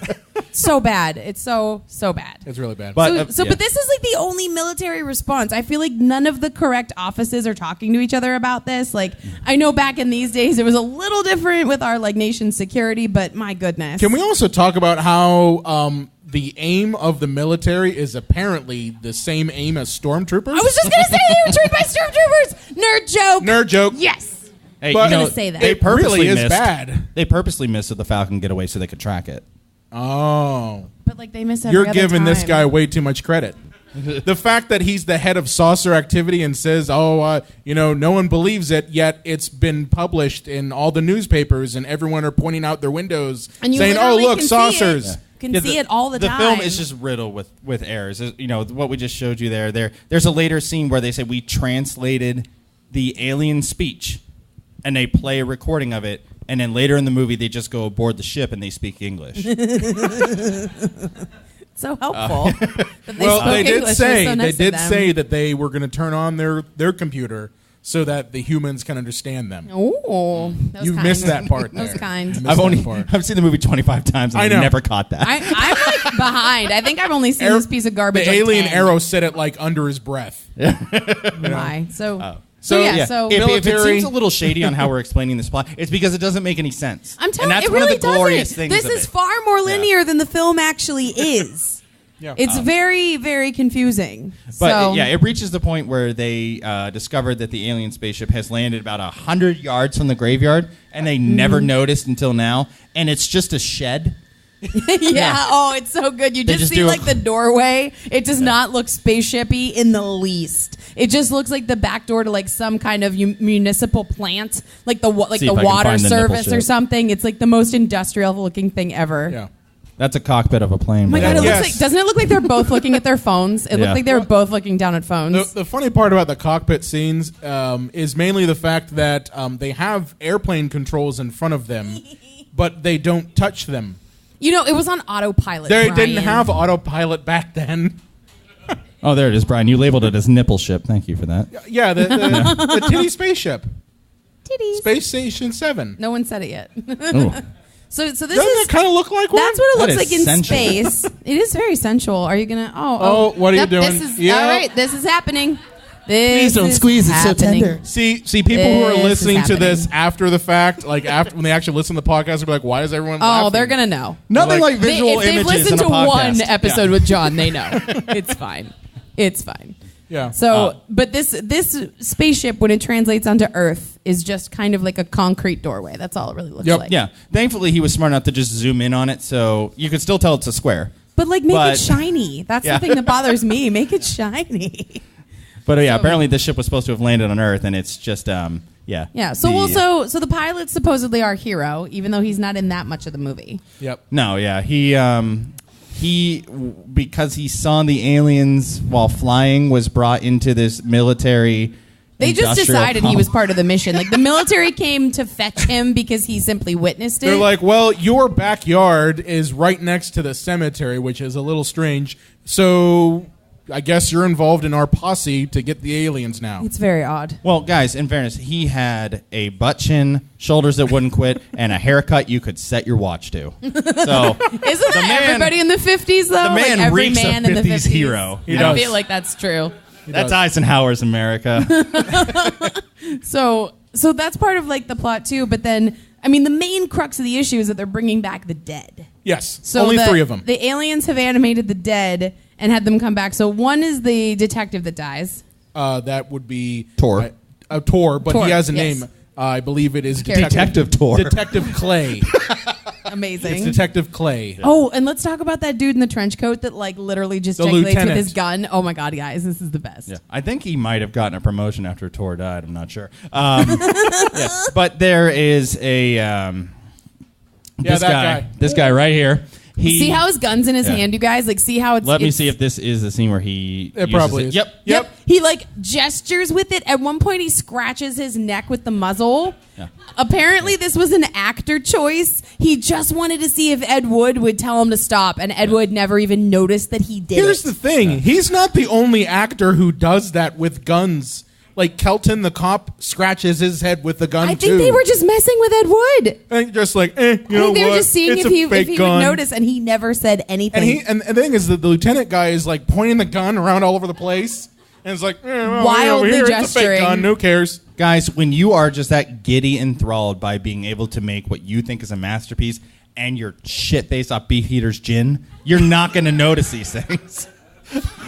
So bad. It's so bad. It's really bad. But But this is like the only military response. I feel like none of the correct offices are talking to each other about this. Like, I know back in these days it was a little different with our like nation's security, but my goodness. Can we also talk about how the aim of the military is apparently the same aim as stormtroopers? I was just gonna say they were trained by stormtroopers. Nerd joke. Nerd joke. Yes. hey, but- you know, gonna say that. they It purposely really is missed. bad. They purposely missed so the Falcon get away so they could track it. Oh. But like they miss every You're other giving this time. guy way too much credit. the fact that he's the head of saucer activity and says, no one believes it, yet it's been published in all the newspapers and everyone are pointing out their windows And you saying, literally look, can saucers. See it. Can see it all the time. The film is just riddled with errors. What we just showed you there's a later scene where they say we translated the alien speech and they play a recording of it, and then later in the movie they just go aboard the ship and they speak English. So helpful. They did English. say So nice that they were going to turn on their computer so that the humans can understand them. Oh, You missed that part. That was there. kind. I've seen the movie 25 times and I know. never caught that. I'm like behind. I think I've only seen this piece of garbage. The like alien 10. arrow said it like under his breath. Why? So So if it military- seems a little shady on how we're explaining this plot, it's because it doesn't make any sense. I'm telling and that's you, it one really of the glorious doesn't. things This of is it. far more linear than the film actually is. Yeah. It's very, very confusing. But it reaches the point where they discovered that the alien spaceship has landed about 100 yards from the graveyard, and they never noticed until now. And it's just a shed. Oh, it's so good. You just see like the doorway. It does not look spaceshipy in the least. It just looks like the back door to like some kind of municipal plant, like the water service or something. It's like the most industrial looking thing ever. Yeah. That's a cockpit of a plane. Oh my God, doesn't it look like they're both looking at their phones? It looked like they were both looking down at phones. The funny part about the cockpit scenes is mainly the fact that they have airplane controls in front of them, but they don't touch them. It was on autopilot. They Brian. didn't have autopilot back then. Oh, there it is, Brian. You labeled it as nipple ship. Thank you for that. Yeah, the titty spaceship. Titties. Space Station 7. No one said it yet. Ooh. So this Doesn't is it kind of look like one? That's what it That looks is like in sensual. space. It is very sensual. Are you gonna? What are you doing? This is, Yeah. All right, this is happening. Please don't squeeze it so tender. See, people who are This is listening to this happening. after the fact, like after when they actually listen to the podcast, they'll be like, "Why is everyone?" Oh, laughing? they're gonna know. Nothing like visual If they've images listened in a to podcast. one episode Yeah. with John, they know. It's fine. It's fine. Yeah. So, but this spaceship, when it translates onto Earth, is just kind of like a concrete doorway. That's all it really looks like. Yeah. Thankfully, he was smart enough to just zoom in on it, so you could still tell it's a square. But like, make But- it shiny. That's Yeah. the thing that bothers me. Make it shiny. But apparently this ship was supposed to have landed on Earth, and it's just Yeah. So so the pilot's supposedly our hero, even though he's not in that much of the movie. Yep. No, yeah, he because he saw the aliens while flying was brought into this military. They just industrial decided he was part of the mission. Like the military came to fetch him because he simply witnessed it. They're like, "Well, your backyard is right next to the cemetery, which is a little strange. So, I guess you're involved in our posse to get the aliens now." It's very odd. Well, guys, in fairness, he had a butt chin, shoulders that wouldn't quit, and a haircut you could set your watch to. So Isn't that man- everybody in the 50s, though? the man like every reeks of man in the 50s 50s. hero. He I does. feel like that's true. that's Eisenhower's America. So that's part of like the plot too. But then, I mean, the main crux of the issue is that they're bringing back the dead. Yes. So Only 3 of them. The aliens have animated the dead and had them come back. So one is the detective that dies. That would be Tor. Tor, but Tor, he has a yes. name. I believe it is Detective Tor. Detective Clay. Amazing. It's Detective Clay. Oh, and let's talk about that dude in the trench coat that like literally The gesticulates with lieutenant. his gun. Oh my god, guys, this is the best. Yeah, I think he might have gotten a promotion after Tor died. I'm not sure. Yeah. But there is a this that guy. This guy right here. He, See how his gun's in his Yeah. hand, you guys? Like, see how it's... Let me it's- see if this is the scene where he. It uses probably is. Yep. Yep. He like gestures with it. At one point, he scratches his neck with the muzzle. Yeah. Apparently, this was an actor choice. He just wanted to see if Ed Wood would tell him to stop, and Ed Wood never even noticed that he did Here's it. the thing. He's not the only actor who does that with guns. Like Kelton, the cop, scratches his head with the gun, I too. think they were just messing with Ed Wood. I think just like, you I know think they were what? just seeing It's if a he fake would gun. notice, and he never said anything. And the thing is that the lieutenant guy is like pointing the gun around all over the place, and it's like, well, Wildly over here, it's a fake gesturing. gun. Who cares? Guys, when you are just that giddy enthralled by being able to make what you think is a masterpiece and you're shit-faced off Beefeater's gin, you're not going to notice these things.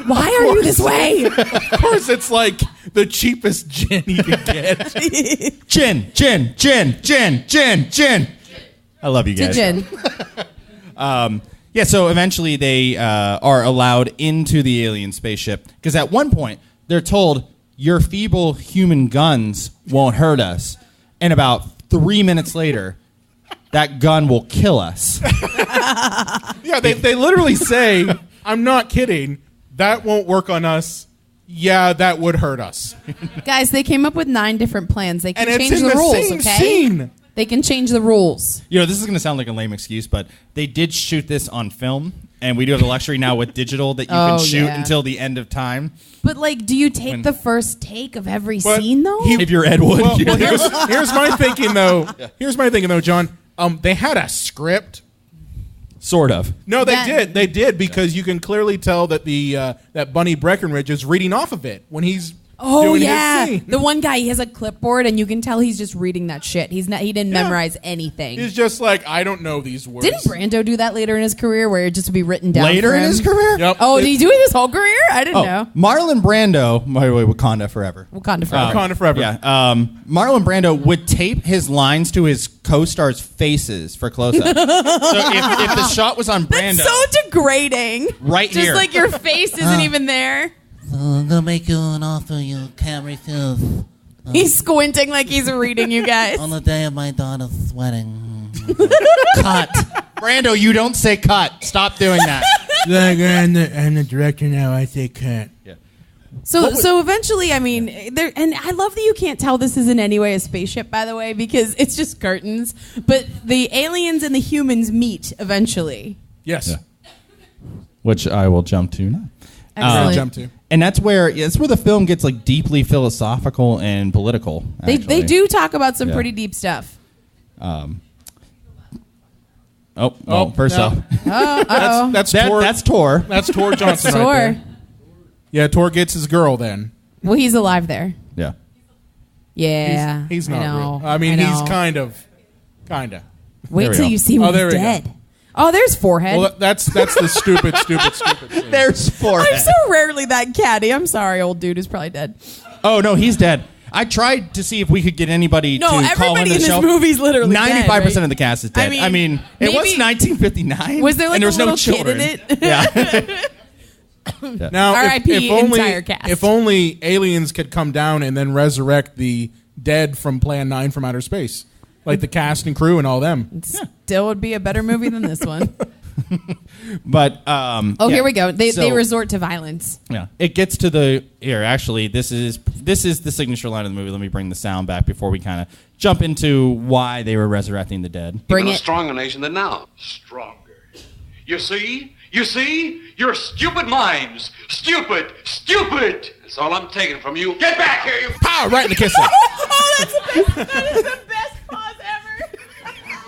Why are you this way? Of course, it's like the cheapest gin you can get. Gin, gin, gin, gin, gin, gin. I love you To guys. Jen. Yeah, so eventually they are allowed into the alien spaceship because at one point they're told, your feeble human guns won't hurt us. And about 3 minutes later, that gun will kill us. Yeah, they literally say, I'm not kidding, that won't work on us. Yeah, that would hurt us. Guys, they came up with 9 different plans. They can And it's change in the the rules, same okay? scene. They can change the rules. You know, this is going to sound like a lame excuse, but they did shoot this on film, and we do have the luxury now with digital that you can shoot until the end of time. But, like, do you take the first take of every But scene, though? If you're Ed Wood. Well, here's my thinking, though. Here's my thinking, though, John. They had a script. Sort of. No, they did because you can clearly tell that that Bunny Breckenridge is reading off of it when he's doing his scene. The one guy, he has a clipboard, and you can tell he's just reading that shit. He didn't memorize anything. He's just like, I don't know these words. Didn't Brando do that later in his career, where it just would be written down? Later for in him? his career? Yep. Oh, did he do it his whole career? I didn't know. Marlon Brando, by the way, Wakanda Forever. Wakanda Forever. Wakanda Forever. Yeah. Marlon Brando would tape his lines to his co-stars' faces for close-up. So if the shot was on Brando, That's so degrading. Right just here. like your face isn't even there. I'm gonna make you an offer you can't refuse. He's squinting like he's reading you guys. On the day of my daughter's wedding. cut. Brando, you don't say cut. Stop doing that. I'm the director now. I say cut. Yeah. So eventually, I mean, there, and I love that you can't tell this is in any way a spaceship, by the way, because it's just curtains. But the aliens and the humans meet eventually. Yes. Yeah. Which I will jump to now. Excellent. Jump to. And that's where the film gets like deeply philosophical and political. They actually. do talk about some Yeah. pretty deep stuff. First no. off, That's Tor. that's Tor. That's Tor Johnson Tor. right there. Yeah, Tor gets his girl then. Well, he's alive there. Yeah. Yeah, He's not I know. real. I mean, he's know. kind of. Wait There we till go. you see when there he's we go. dead. Oh, there's forehead. Well, that's the stupid scene. There's forehead. I'm so rarely that catty. I'm sorry, old dude who's probably dead. Oh no, he's dead. I tried to see if we could get anybody No, to call everybody into in the this show. movie's literally dead, 95% right? of the cast is dead. I mean, it was maybe- 1959. Was there like and there a was little no children. kid in it? Yeah. Now, R.I.P. if only, entire cast. if only aliens could come down and then resurrect the dead from Plan 9 from outer space, like the cast and crew and all them. Still would be a better movie than this one. But Here we go. They So- resort to violence. Yeah, it gets to the here. Actually, this is the signature line of the movie. Let me bring the sound back before we kind of jump into why they were resurrecting the dead. Bring Even it. a stronger nation than now. Stronger. You see? You see? Your stupid minds. Stupid. Stupid. That's all I'm taking from you. Get back here, you. Pow! Right in the kiss. Oh, that's the best. That is the best pause ever.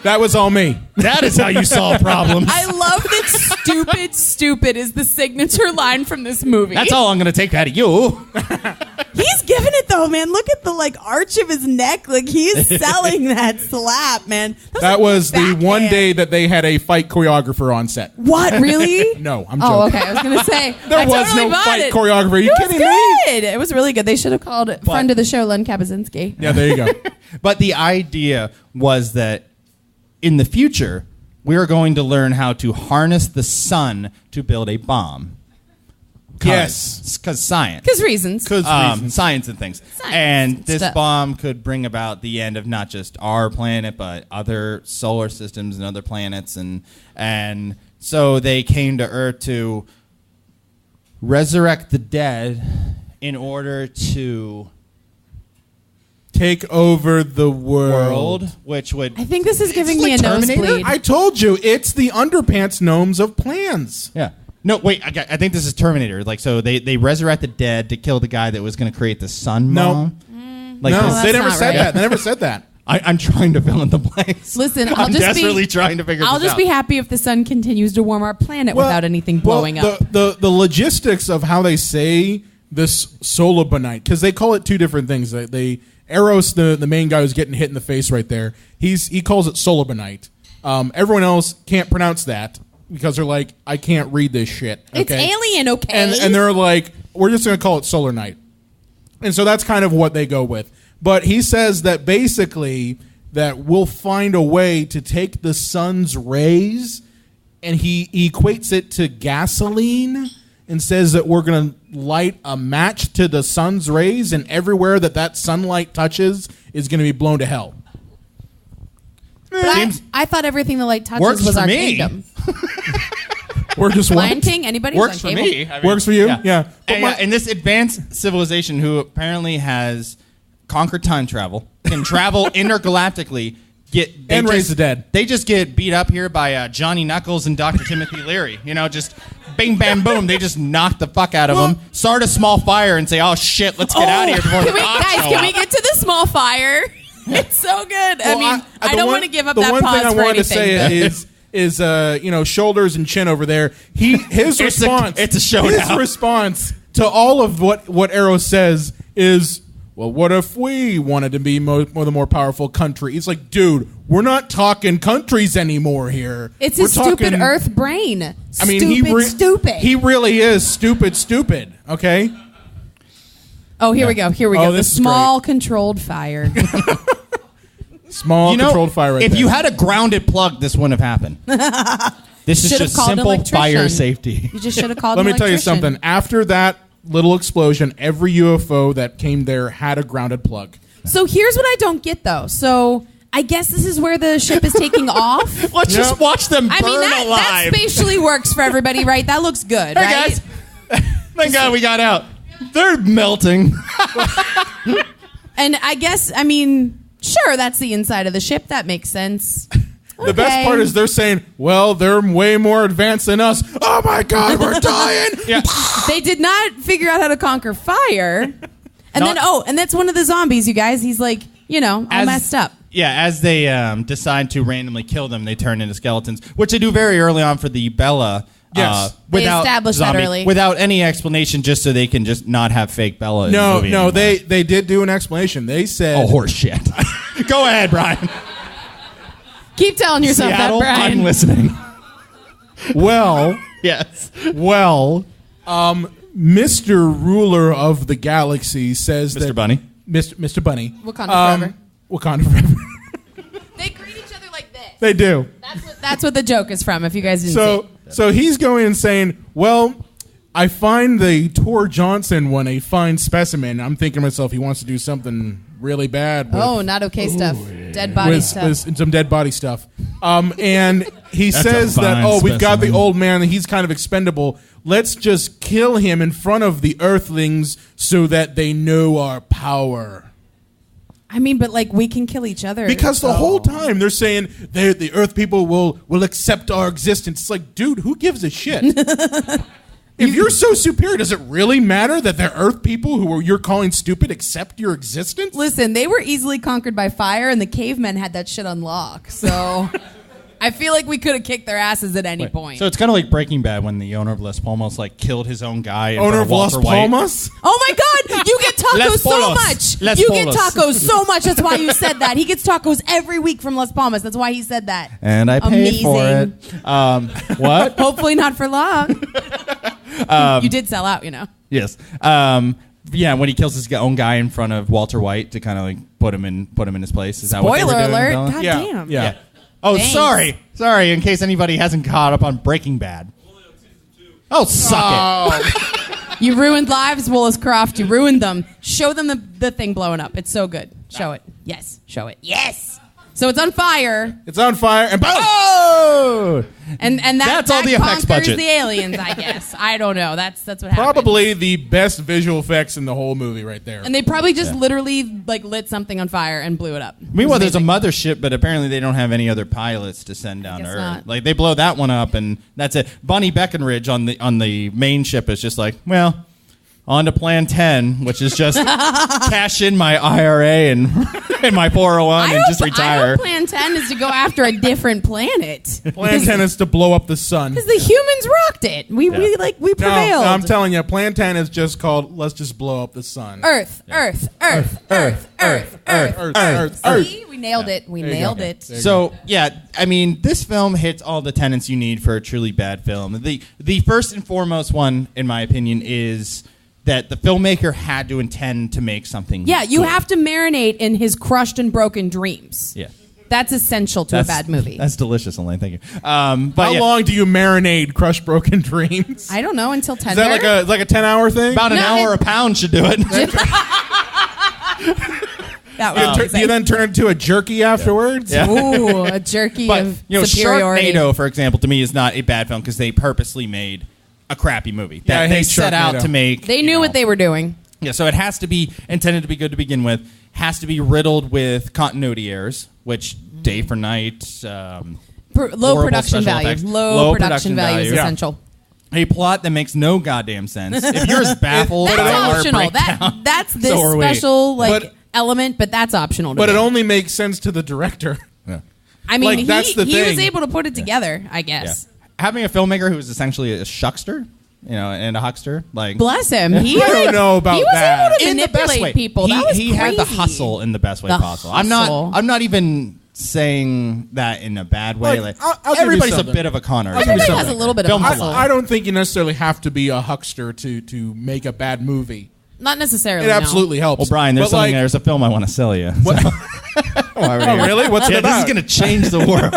That was all me. That is how you solve problems. I love that stupid is the signature line from this movie. That's all I'm going to take out of you. He's giving it though, man. Look at the arch of his neck. Like he's selling that slap, man. That was the backhand. one day that they had a fight choreographer on set. What, really? No, I'm joking. Oh, okay. I was gonna say There was totally no bought fight it. choreographer. Are you It kidding was me? good. It was really good. They should have called friend of the show, Len Kabaczynski. Yeah, there you go. But the idea was that in the future, we are going to learn how to harness the sun to build a bomb. Yes. Because science. Because reasons. Science and things. Science and and this stuff. bomb could bring about the end of not just our planet, but other solar systems and other planets. And so they came to Earth to resurrect the dead in order to Take over the world. which would... I think this is giving It's me a like Terminator? nosebleed. I told you, it's the underpants gnomes of plans. Yeah. No, wait. I think this is Terminator. Like, so they resurrect the dead to kill the guy that was going to create the sun No. bomb. Like No, this- that's they never not said right. that. They never said that. I'm trying to fill in the blanks. Listen, I'll I'm just desperately be. trying to figure I'll this just out. be happy if the sun continues to warm our planet without anything blowing up. The logistics of how they say this solobanite, because they call it two different things. They Eros, the main guy who's getting hit in the face right there, he calls it solobanite. Everyone else can't pronounce that because they're like, I can't read this shit. It's okay? alien, okay? And they're like, we're just going to call it solar night. And so that's kind of what they go with. But he says that basically that we'll find a way to take the sun's rays and he equates it to gasoline and says that we're going to light a match to the sun's rays, and everywhere that sunlight touches is going to be blown to hell. But I thought everything the light touches Works was for our me. kingdom. We're just Lion what? King? Anybody? Works on for cable? me. I mean, Works for you? Yeah. And this advanced civilization who apparently has conquered time travel, can travel intergalactically, and raise the dead. They just get beat up here by Johnny Knuckles and Dr. Timothy Leary. You know, just bing, bam, boom. They just knock the fuck out of them, start a small fire, and say, oh, shit, let's get out of here before the cops show Can we up. get to the small fire? It's so good. I don't want to give up that pause for anything. The one thing I wanted to say is shoulders and chin over there. His response. It's a showdown. His response to all of what Arrow says is, well, what if we wanted to be the more powerful country? He's like, dude, we're not talking countries anymore here. It's his stupid Earth brain. Stupid. He really is stupid. Okay. Oh, here we go. The this is small controlled fire. Small controlled fire right if there. you had a grounded plug, this wouldn't have happened. This is Should've just called an simple electrician. fire safety. You just should have called Let an me tell you electrician. something. After that little explosion, every UFO that came there had a grounded plug. So here's what I don't get, though. So I guess this is where the ship is taking off. Let's just watch them burn that alive. spatially works for everybody, right? That looks good, Hey, right? guys. Thank God we got out. They're melting. And I guess, sure, that's the inside of the ship. That makes sense. The best part is they're saying, well, they're way more advanced than us. Oh, my God, we're dying. Yeah. They did not figure out how to conquer fire. And that's one of the zombies, you guys. He's like, all messed up. Yeah, as they decide to randomly kill them, they turn into skeletons, which they do very early on for the Bella. Yes. They established that early. Without any explanation, just so they can just not have fake Bella in the movie anymore. they did do an explanation. They said... Oh, horse shit. Go ahead, Brian. Keep telling yourself Seattle, that, Brian. I'm listening. Well... Yes. Well, Mr. Ruler of the Galaxy says that... Mr. Bunny. Mr. Bunny. Wakanda forever. Wakanda forever. They greet each other like this. They do. That's what the joke is from, if you guys didn't see. So he's going and saying, well, I find the Tor Johnson one a fine specimen. I'm thinking to myself, he wants to do something really bad. With, not okay stuff. Dead body stuff. With some dead body stuff. And he says a that, fine we've got the specimen. old man, and he's kind of expendable. Let's just kill him in front of the Earthlings so that they know our power. But we can kill each other. Because the whole time they're saying the Earth people will accept our existence. It's like, dude, who gives a shit? If you're so superior, does it really matter that the Earth people who you're calling stupid accept your existence? Listen, they were easily conquered by fire, and the cavemen had that shit on lock. So I feel like we could have kicked their asses at any point. So it's kind of like Breaking Bad when the owner of Las Palmas killed his own guy. Owner of Las Walter White. Palmas? Oh my God! You get tacos Las so Polos. much. Las You Polos. get tacos so much. That's why you said that. He gets tacos every week from Las Palmas. That's why he said that. And I paid for it. What? Hopefully not for long. You did sell out, Yes. Yeah, when he kills his own guy in front of Walter White to kind of put him in his place. Is that what they were Spoiler doing, alert! Bella? God Yeah. damn. Yeah. Oh, Thanks. sorry. In case anybody hasn't caught up on Breaking Bad. Oh, suck it. You ruined lives, Willis Croft. You ruined them. Show them the thing blowing up. It's so good. Show it. Yes. Show it. Yes. So it's on fire. It's on fire, and boom! Oh! And That's all the effects conquers budget. the aliens, I guess. I don't know. That's what happened. Probably the best visual effects in the whole movie right there. And they probably just literally lit something on fire and blew it up. Meanwhile, there's a mothership, but apparently they don't have any other pilots to send down to guess Earth. not. Like they blow that one up, and that's it. Bonnie Breckenridge on the main ship is just like, well, on to Plan 10, which is just cash in my IRA and my 401 and just I retire. hope Plan 10 is to go after a different planet. Plan 10 is to blow up the sun. Because the humans rocked it. We prevailed. No, I'm telling you, Plan 10 is just called, let's just blow up the sun. Earth. See? We nailed it. We nailed it. So, yeah, this film hits all the tenets you need for a truly bad film. The first and foremost one, in my opinion, is that the filmmaker had to intend to make something Yeah, you good. have to marinate in his crushed and broken dreams. Yeah. That's essential to a bad movie. That's delicious, Elaine. Thank you. How long do you marinate crushed broken dreams? I don't know, until tender. Is that like a 10-hour thing? About an hour a pound should do it. That was do you then turn it into a jerky afterwards? Yeah. Ooh, a jerky of superiority. Sharknado, for example, to me is not a bad film because they purposely made a crappy movie that they set out to make. They knew what they were doing. Yeah, so it has to be intended to be good to begin with. Has to be riddled with continuity errors, which day for night. Low production value. Effects. Low production value is essential. A plot that makes no goddamn sense. If you're as baffled, that's optional. That's this special element, but that's optional. But it only makes sense to the director. Yeah. I mean, he thing. was able to put it together, I guess. Yeah. Having a filmmaker who was essentially a shuckster, and a huckster, like bless him. I don't know about he was that. able to manipulate people. He had the hustle in the best way possible. I'm not even saying that in a bad way. I'll everybody's a bit of a con artist. Everybody has a little bit of a hustle. I don't think you necessarily have to be a huckster to make a bad movie. Not necessarily. It absolutely helps. Well, Brian, there's a film I want to sell you. Oh, really? What's it about? This is going to change the world.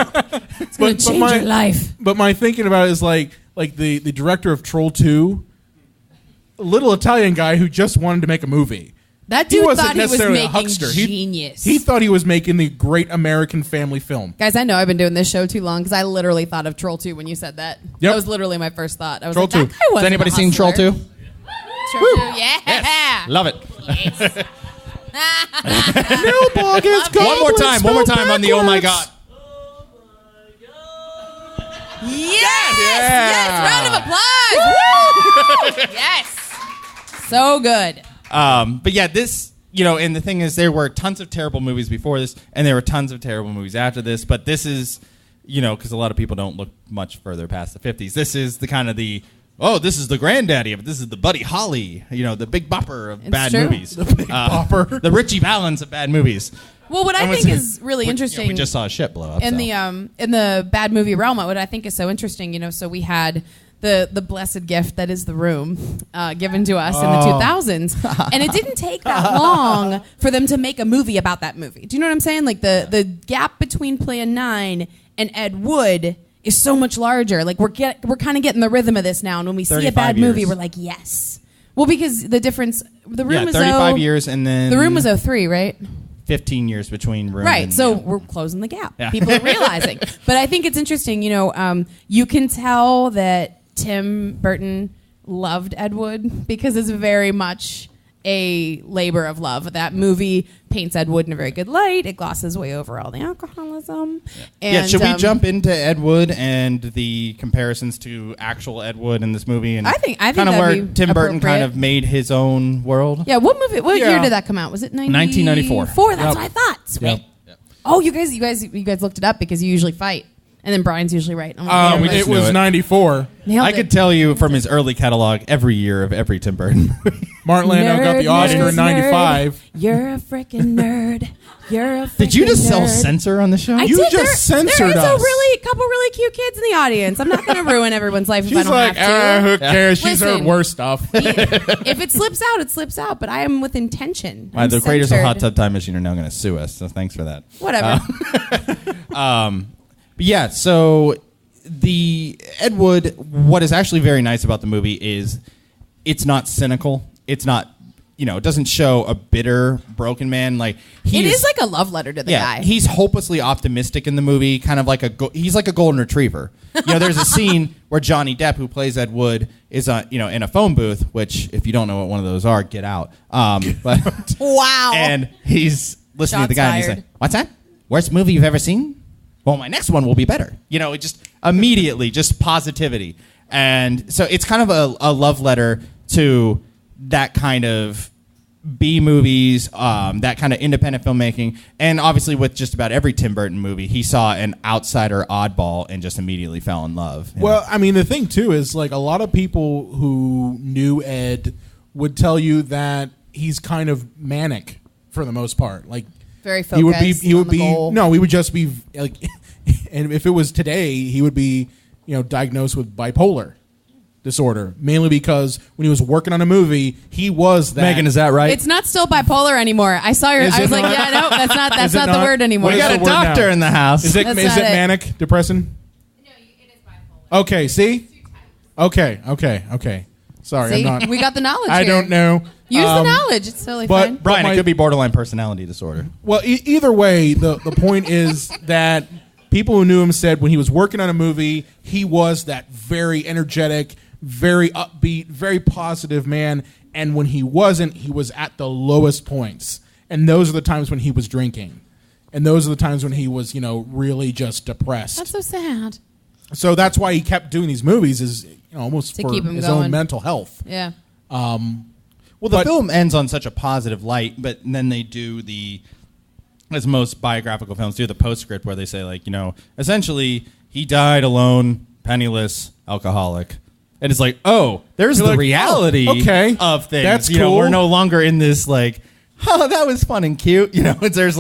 It's going to change your life. But my thinking about it is like the director of Troll 2, a little Italian guy who just wanted to make a movie. That dude wasn't thought he was necessarily making a huckster. genius. He thought he was making the great American family film. Guys, I know I've been doing this show too long because I literally thought of Troll 2 when you said that. Yep. That was literally my first thought. I was Troll like, 2. that guy wasn't Has anybody a seen Troll 2? Troll 2, yeah. Yes. Love it. Yes. Nilbog is One more time on the Oh My God. Yes! Round of applause! Woo! Yes! So good. But yeah, this, and the thing is, there were tons of terrible movies before this, and there were tons of terrible movies after this, but this is, because a lot of people don't look much further past the 50s. This is the kind of this is the granddaddy of it. This is the Buddy Holly, the Big Bopper of bad movies. The Big Bopper. The Richie Valens of bad movies. Well, what I think is really interesting. We just saw a ship blow up. In the bad movie realm, what I think is so interesting, so we had the blessed gift that is The Room given to us in the 2000s, and it didn't take that long for them to make a movie about that movie. Do you know what I'm saying? Like the gap between Plan 9 and Ed Wood is so much larger. Like we're kind of getting the rhythm of this now, and when we see a bad movie, we're like, yes. Well, because the difference, The Room is 35 years, and then The Room was 03, right? 15 years between Room. Right, and, so we're closing the gap. Yeah. People are realizing. But I think it's interesting, you can tell that Tim Burton loved Ed Wood because it's very much a labor of love. That movie paints Ed Wood in a very good light. It glosses way over all the alcoholism. And, should we jump into Ed Wood and the comparisons to actual Ed Wood in this movie? And I think kind of where Tim Burton kind of made his own world. Yeah, what year did that come out? Was it 1994? That's what I thought. Sweet. Yep. Oh, you guys looked it up because you usually fight. And then Brian's usually right. It was 94. I could tell you from his early catalog every year of every Tim Burton movie. Martin Landau got the Oscar in 95. You're a freaking nerd. You're a freaking Did you just nerd. self-censor on the show? You just censored us. There's a couple really cute kids in the audience. I'm not going to ruin everyone's life if I She's don't like, have to. who cares? She's Listen, heard worse stuff. If it slips out, it slips out. But I am with intention. The creators of Hot Tub Time Machine are now going to sue us, so thanks for that. Whatever. But yeah, so the Ed Wood, what is actually very nice about the movie is it's not cynical. It's not, it doesn't show a bitter, broken man. Like it is like a love letter to the guy. He's hopelessly optimistic in the movie, kind of like he's like a golden retriever. There's a scene where Johnny Depp, who plays Ed Wood, is in a phone booth, which if you don't know what one of those are, get out. But wow. And he's listening to the guy and he's fired. like, "What's that? Worst movie you've ever seen? Well, my next one will be better." It just immediately, just positivity. And so it's kind of a love letter to that kind of B movies, that kind of independent filmmaking. And obviously with just about every Tim Burton movie, he saw an outsider oddball and just immediately fell in love. Well, I mean, the thing too is like a lot of people who knew Ed would tell you that he's kind of manic for the most part. Like very focused. He would be goal. no, he would just be like, and if it was today, he would be diagnosed with bipolar. disorder, mainly because when he was working on a movie, he was that. Megan, is that right? It's not still bipolar anymore. I saw your. Is I was it like, not? yeah, no, that's not. That's Is it not the not? word anymore. What We is got a the word doctor now? in the house. Is it That's is not it it. manic depression? No, it is bipolar. Okay, see? Okay. Sorry, See, I'm not. we got the knowledge. I here. don't know. Use the knowledge. It's totally but- fine. Brian, my- it could be borderline personality disorder. Well, either way, the point is that people who knew him said when he was working on a movie, he was that very energetic, very upbeat, very positive man. And when he wasn't, he was at the lowest points. And those are the times when he was drinking. And those are the times when he was, really just depressed. That's so sad. So that's why he kept doing these movies, is almost To for keep him his going. own mental health. Yeah. Well, the film ends on such a positive light, but then they do as most biographical films do, the postscript where they say, like, essentially he died alone, penniless, alcoholic. And it's like, oh, there's You're the like, reality oh, okay. of things. That's cool. We're no longer in this, like, oh, that was fun and cute. There's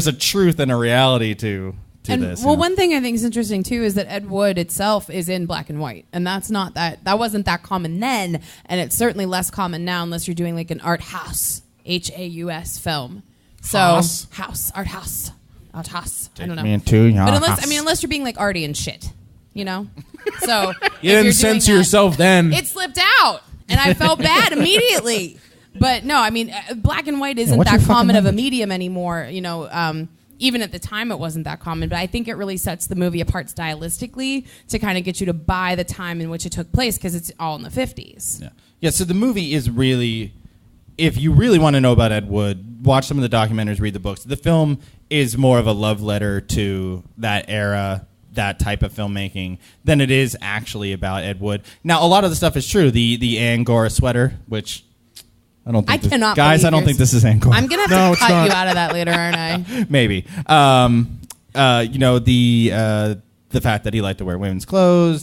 a truth and a reality to this. Well, one thing I think is interesting too is that Ed Wood itself is in black and white, and that wasn't that common then, and it's certainly less common now unless you're doing like an art house, HAUS film. So House? art house. I don't know. me into your But house. unless you're being like arty and shit, So You if you're didn't doing censor that- yourself then. It slipped out, and I felt bad immediately. But no, I mean, black and white isn't what's that your fucking common of a language? medium anymore. Even at the time, it wasn't that common. But I think it really sets the movie apart stylistically to kind of get you to buy the time in which it took place because it's all in the 50s. Yeah, so the movie is really, if you really want to know about Ed Wood, watch some of the documentaries, read the books. The film is more of a love letter to that era, that type of filmmaking, than it is actually about Ed Wood. Now, a lot of the stuff is true. The Angora sweater, which I don't think cannot guys, believe I don't yours. think this is Angora. I'm going to No, have it's to cut not. you out of that later, aren't I? Maybe. The fact that he liked to wear women's clothes,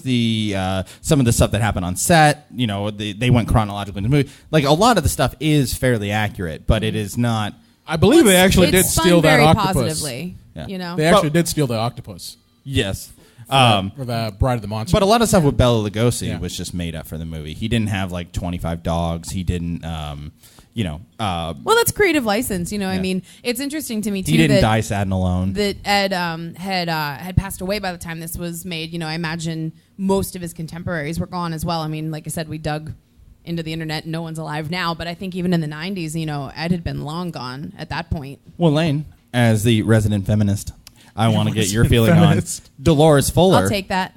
some of the stuff that happened on set, they went chronologically in the movie. Like, a lot of the stuff is fairly accurate, but it is not. I believe they actually It's did spun steal that very octopus. positively, Yeah. They actually did steal the octopus. Yes. For the Bride of the Monster. But a lot of stuff with Bela Lugosi Yeah. was just made up for the movie. He didn't have like 25 dogs. He didn't, Well, that's creative license. I mean, it's interesting to me, too, he didn't that die sad and alone. that Ed had passed away by the time this was made. I imagine most of his contemporaries were gone as well. I mean, like I said, we dug into the internet. No one's alive now. But I think even in the 90s, Ed had been long gone at that point. Well, Lane, as the resident feminist, I want to get your resident feeling feminist. on Dolores Fuller. I'll take that.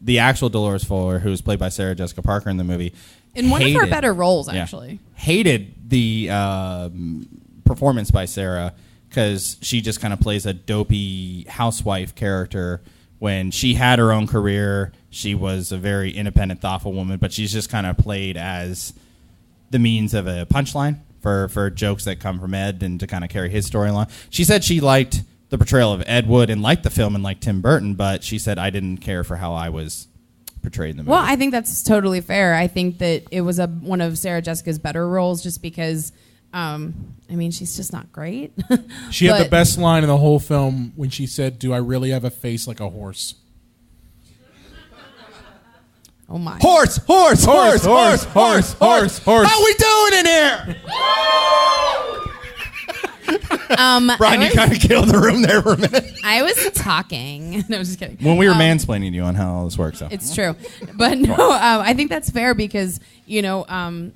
The actual Dolores Fuller, who was played by Sarah Jessica Parker in the movie. In one of her hated- better roles, yeah, actually. hated the performance by Sarah because she just kind of plays a dopey housewife character when she had her own career. She was a very independent, thoughtful woman, but she's just kind of played as the means of a punchline for jokes that come from Ed and to kind of carry his story along. She said she liked the portrayal of Ed Wood and liked the film and liked Tim Burton, but she said, I didn't care for how I was portrayed in the movie. Well, I think that's totally fair. I think that it was one of Sarah Jessica's better roles just because, she's just not great. She had the But- best line in the whole film when she said, "Do I really have a face like a horse?" Oh, my. Horse! How we doing in here? Brian, you kind of killed the room there for a minute. I was talking. No, just kidding. When we were mansplaining to you on how all this works. So. It's true. But no, I think that's fair because,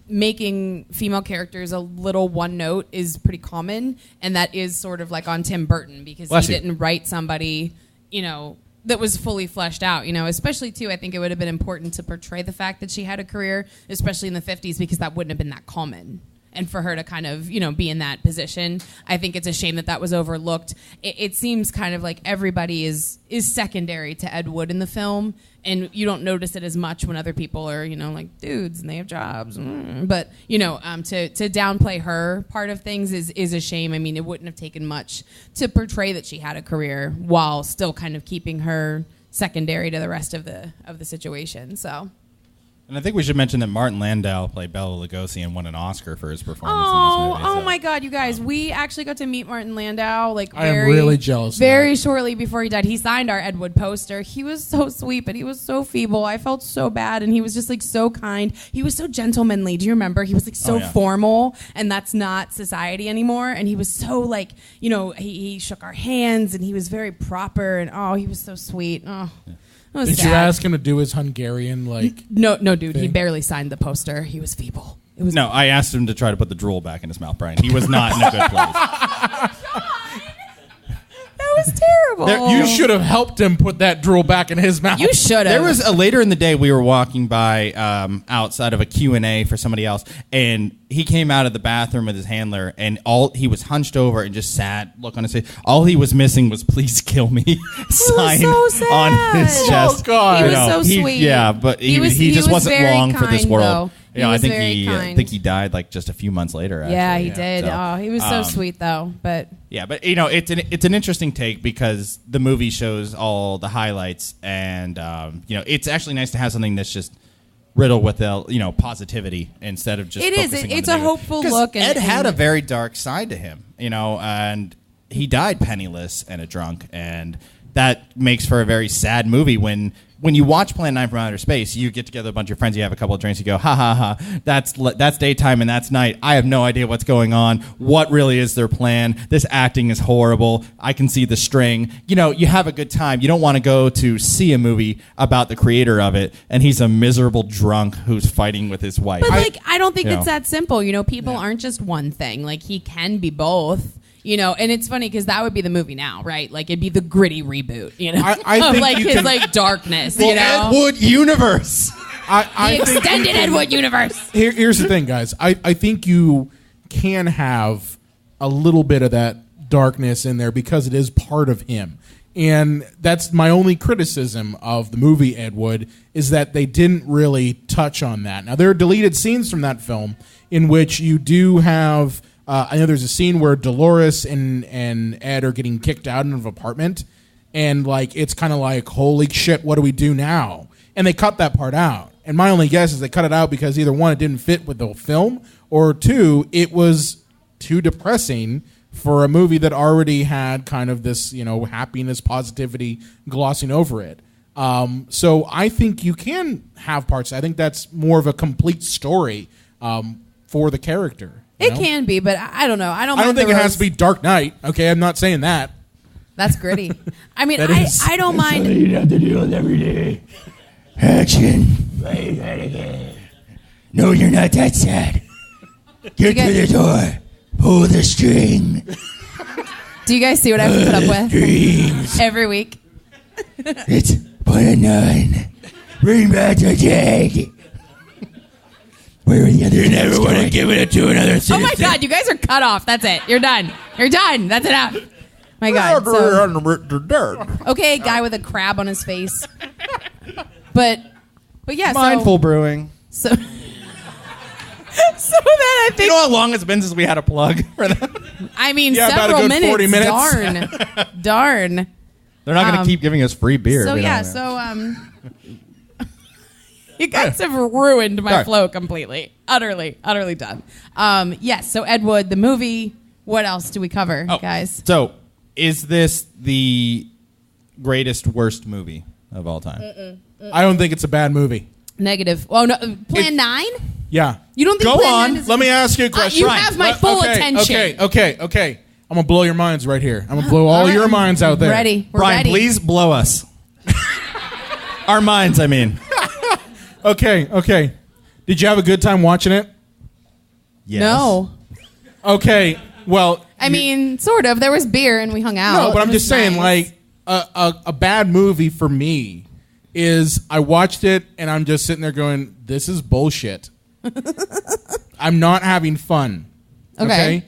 making female characters a little one note is pretty common. And that is sort of like on Tim Burton because Bless he you. didn't write somebody, that was fully fleshed out, especially too, I think it would have been important to portray the fact that she had a career, especially in the 50s, because that wouldn't have been that common. And for her to kind of, be in that position, I think it's a shame that was overlooked. It seems kind of like everybody is secondary to Ed Wood in the film, and you don't notice it as much when other people are, like dudes and they have jobs. But, to downplay her part of things is a shame. I mean, it wouldn't have taken much to portray that she had a career while still kind of keeping her secondary to the rest of the situation. So. And I think we should mention that Martin Landau played Bela Lugosi and won an Oscar for his performance Oh, in this movie. oh my God, you guys! We actually got to meet Martin Landau I am really jealous of Very that. shortly before he died, he signed our Ed Wood poster. He was so sweet, but he was so feeble. I felt so bad, and he was just like so kind. He was so gentlemanly. Do you remember? He was like so formal, and that's not society anymore. And he was so like, you know, he shook our hands, and he was very proper, and he was so sweet. Oh. It was Did sad. you ask him to do his Hungarian No, dude. thing? He barely signed the poster. He was feeble. It was No, I asked him to try to put the drool back in his mouth, Brian. He was not in a good place. That was terrible. You should have helped him put that drool back in his mouth. You should have. There was later in the day we were walking by outside of a Q&A for somebody else, and he came out of the bathroom with his handler, and he was hunched over and just sad look on his face. All he was missing was "Please kill me" sign so sad. on his chest. Oh, God. He was so sweet. Yeah, but he just was wasn't very long for this kind, world. though. You know, He I was think very I kind. think he died like just a few months later. Actually. Yeah, he did. So, He was so sweet, though. But yeah, but you know, it's an interesting take because the movie shows all the highlights, and you know, it's actually nice to have something that's just riddled with positivity instead of just. It is. focusing on It's the a negative. hopeful 'Cause look. Ed had a very dark side to him, you know, and he died penniless and a drunk, and that makes for a very sad movie when you watch Plan 9 from Outer Space, you get together a bunch of friends, you have a couple of drinks, you go, ha ha ha, that's daytime and that's night. I have no idea what's going on. What really is their plan? This acting is horrible. I can see the string. You know, you have a good time. You don't want to go to see a movie about the creator of it, and he's a miserable drunk who's fighting with his wife. But I don't think you it's know. that simple. You know, people aren't just one thing. Like, he can be both. You know, and it's funny because that would be the movie now, right? Like, it'd be the gritty reboot, you know, I of think like you his can- like darkness, The you know, Ed Wood universe. I the think extended Ed Wood universe. Here's the thing, guys. I think you can have a little bit of that darkness in there because it is part of him. And that's my only criticism of the movie Ed Wood is that they didn't really touch on that. Now, there are deleted scenes from that film in which you do have... I know there's a scene where Dolores and Ed are getting kicked out of an apartment, and like it's kind of like, holy shit, what do we do now? And they cut that part out. And my only guess is they cut it out because either one, it didn't fit with the film, or two, it was too depressing for a movie that already had kind of this, you know, happiness, positivity glossing over it. So I think you can have parts. I think that's more of a complete story for the character. It can be, but I don't know. I don't think it has to be Dark Knight. Okay, I'm not saying that. That's gritty. I mean, That is. I don't mind. You have to do it every day. Action. Right again. No, you're not that sad. Get to the door. Pull the string. Do you guys see what I have to put up with Dreams. every week? It's Plan 9. Bring back the dead. Where are the other You never want to give it to another citizen. Oh my God, you guys are cut off. That's it. You're done. You're done. That's enough. My God. So, okay, guy with a crab on his face. But yeah. Mindful brewing. So then I think. You know how long it's been since we had a plug for that? I mean, Yeah, about a several good 40 minutes. Darn. They're not going to keep giving us free beer. So We yeah. don't- So you guys have ruined my Sorry. flow completely. Utterly done. Yes. So Ed Wood, the movie. What else do we cover, guys? So, is this the greatest worst movie of all time? I don't think it's a bad movie. Negative. Oh no. Plan 9. Yeah. You don't think Go Plan on. 9 is Let me ask you a question. you have my full attention. Okay. I'm going to blow your minds right here. I'm going to blow all your minds out there. Ready. We're Brian, ready. please blow us. Our minds, I mean. Okay. Did you have a good time watching it? Yes. No. Okay. Well, I mean, sort of. There was beer and we hung out. no, but It I'm was just saying, nice. like, a bad movie for me is I watched it and I'm just sitting there going, this is bullshit. I'm not having fun. Okay.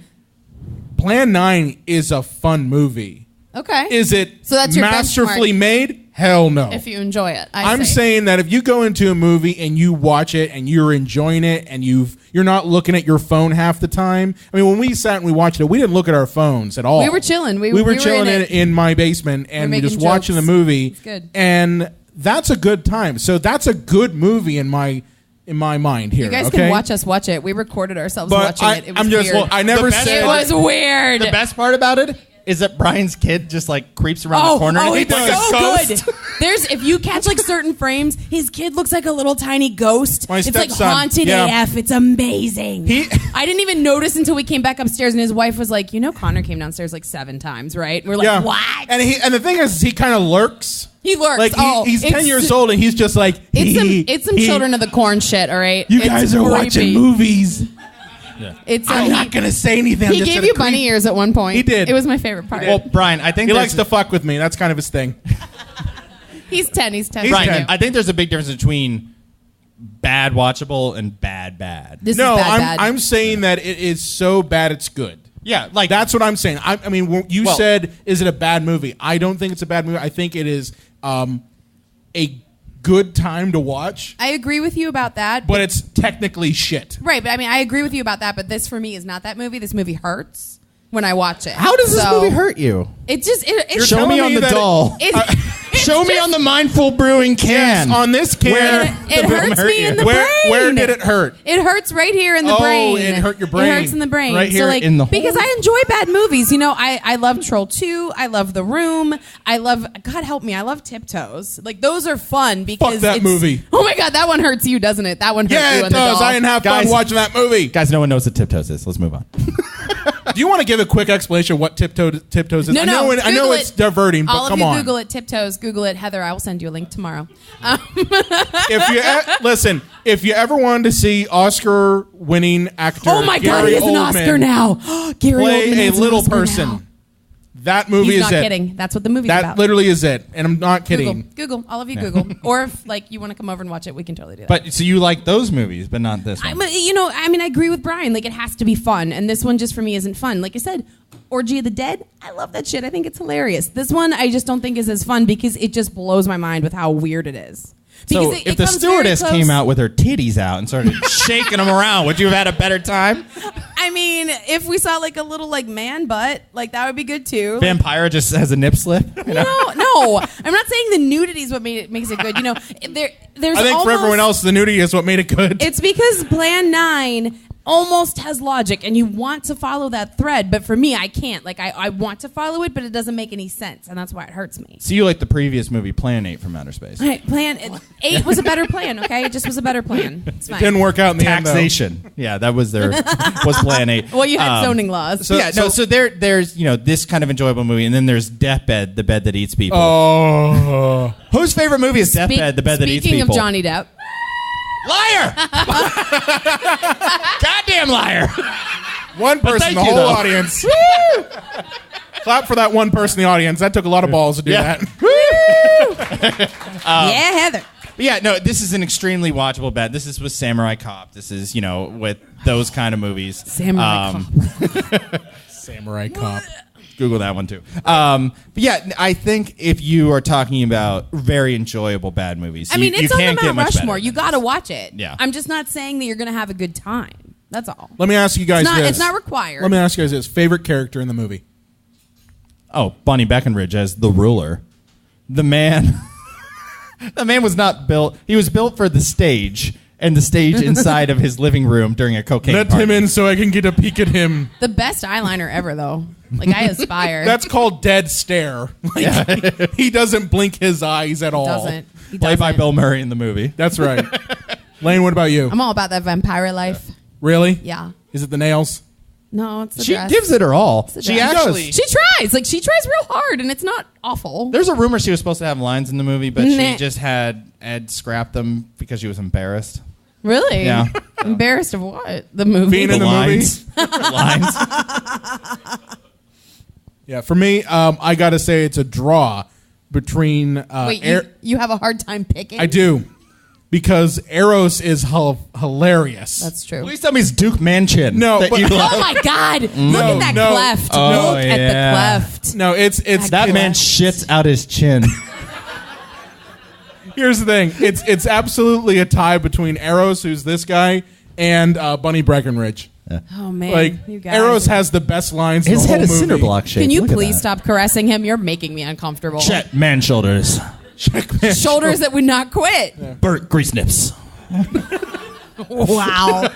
Plan 9 is a fun movie. Okay. Is it So that's your masterfully benchmark. made? Hell no. If you enjoy it, I'm say. saying that if you go into a movie and you watch it and you're enjoying it and you're not looking at your phone half the time. I mean, when we sat and we watched it, we didn't look at our phones at all. We were chilling. We were were chilling in it. in my basement and we making just watching the jokes. movie. It's good. And that's a good time. So that's a good movie in my in my mind here. You guys okay? can watch us watch it. We recorded ourselves But watching it. It was I'm just. weird. I never said it was weird. The best part about it is that Brian's kid just like creeps around the corner. Oh, and it's he's like a so ghost. good. There's if you catch like certain frames, his kid looks like a little tiny ghost. My It's like stepson, haunted yeah. AF. It's amazing. He- I didn't even notice until we came back upstairs, and his wife was like, "You know, Connor came downstairs like 7 times, right?" And we're like, Yeah. "What?" And the thing is, he kind of lurks. He lurks. Like he's 10 it's- years old, and he's just like. It's some Children of the Corn shit. All right. You It's guys are watching creepy. movies. It's I'm not gonna say anything. I'm He just gave gonna you bunny ears at one point. He did. It was my favorite part. Well, Brian, I think He there's- likes to fuck with me. That's kind of his thing. He's 10. He's 10. Brian, 10. I think there's a big difference between bad watchable and bad. This No, is bad. I'm saying that it is so bad it's good. Yeah, like That's what I'm saying. I mean, you Well- said, is it a bad movie? I don't think it's a bad movie. I think it is a good time to watch, I agree with you about that. but it's technically shit. Right, but I mean, I agree with you about that. But this for me is not that movie. This movie hurts when I watch it. How does this So, movie hurt you? It just it Show me on the that it- doll. Show me on the Mindful Brewing can. Yes, on this can. It hurts me in the brain. Where did it hurt? It hurts right here in the Oh, brain. it hurt your brain. It hurts in the brain. Right here so like, in the because hole. I enjoy bad movies. You know, I love Troll 2. I love The Room. I love God help me. I love Tiptoes. Like those are fun because Fuck that it's- movie. Oh my God, that one hurts you, doesn't it? That one hurts Yeah, you. it in the does. doll. I didn't have fun Guys- watching that movie. Guys, no one knows what Tiptoes is. Let's move on. Do you want to give a quick explanation of what Tiptoes is? No, no. I know Google it's it. diverting, but All of come you on. Google it, Tiptoes. Google it, Heather. I will send you a link tomorrow. Listen, if you ever wanted to see Oscar-winning actor, Oh my God, Gary he has an Oldman Oscar now. Gary Oldman play a has an little Oscar person, now. that movie He's is not it. kidding. That's what the movie's That about. literally is it, and I'm not kidding. Google. All of you Google. Or if like you want to come over and watch it, we can totally do that. But so you like those movies, but not this one. I agree with Brian. Like, it has to be fun, and this one just for me isn't fun. Like I said, Orgy of the Dead. I love that shit. I think it's hilarious. This one, I just don't think is as fun because it just blows my mind with how weird it is. So Because if the comes very stewardess close- came out with her titties out and started shaking them around, would you have had a better time? I mean, if we saw like a little like man butt, like that would be good too. Like, Vampire just has a nip slip. You know? no. I'm not saying the nudity is what makes it good. You know, there's. I think for almost- everyone else, the nudity is what made it good. It's because Plan 9 almost has logic, and you want to follow that thread, but for me, I can't. Like, I want to follow it, but it doesn't make any sense, and that's why it hurts me. So you like the previous movie, Plan 8 from Outer Space? Right, Plan 8 was a better plan, okay? It just was a better plan. It's fine. Didn't work out in the end, though. Taxation. Yeah, that was was Plan 8. Well, you had zoning laws. So there's this kind of enjoyable movie, and then there's Deathbed, the bed that eats people. Oh. Whose favorite movie is Deathbed, the bed that eats Speaking people? of Johnny Depp. Liar! Goddamn liar! One person in thank the you, whole though. audience. Clap for that one person in the audience. That took a lot of balls to do Yeah. that. Yeah, Heather. But yeah, no, this is an extremely watchable bed. This is with Samurai Cop. This is, with those kind of movies. Samurai Cop. Samurai Cop. Google that one too. But yeah, I think if you are talking about very enjoyable bad movies, I mean, you it's on the can't get Mount much Rushmore. better. You got to watch it. Yeah. I'm just not saying that you're going to have a good time. That's all. Let me ask you guys this. It's not required. Let me ask you guys this. Favorite character in the movie? Oh, Bonnie Breckenridge as the ruler. The man. The man was not built. He was built for the stage, and the stage inside of his living room during a cocaine Let party. him in so I can get a peek at him. The best eyeliner ever, though. Like, I aspire. That's called dead stare. Like, he doesn't blink his eyes at all. doesn't. He Played by doesn't. Bill Murray in the movie. That's right. Lane, what about you? I'm all about that vampire life. Really? Yeah. Is it the nails? No, it's the She dress. gives it her all. It's the She dress. actually. She tries. Like, she tries real hard, and it's not awful. There's a rumor she was supposed to have lines in the movie, but Nah. she just had Ed scrap them because she was embarrassed. Really? Yeah. Embarrassed of what? The movie? Being in the lines. lines. Yeah, for me, I got to say it's a draw between... Wait, you have a hard time picking? I do. Because Eros is hilarious. That's true. Please tell me it's Duke Manchin. No, that but- you love. Oh my God! Look No, at that no. cleft. Oh, Look at the yeah. cleft. No, it's That man shits out his chin. Here's the thing. It's absolutely a tie between Eros, who's this guy, and Bunny Breckenridge. Oh man, Like you guys. Eros has the best lines. in His the head whole is movie. cinder block shaped. Can you Look at please that. stop caressing him? You're making me uncomfortable. Chet man shoulders. Shoulders that would not quit. Burt grease nips. Wow.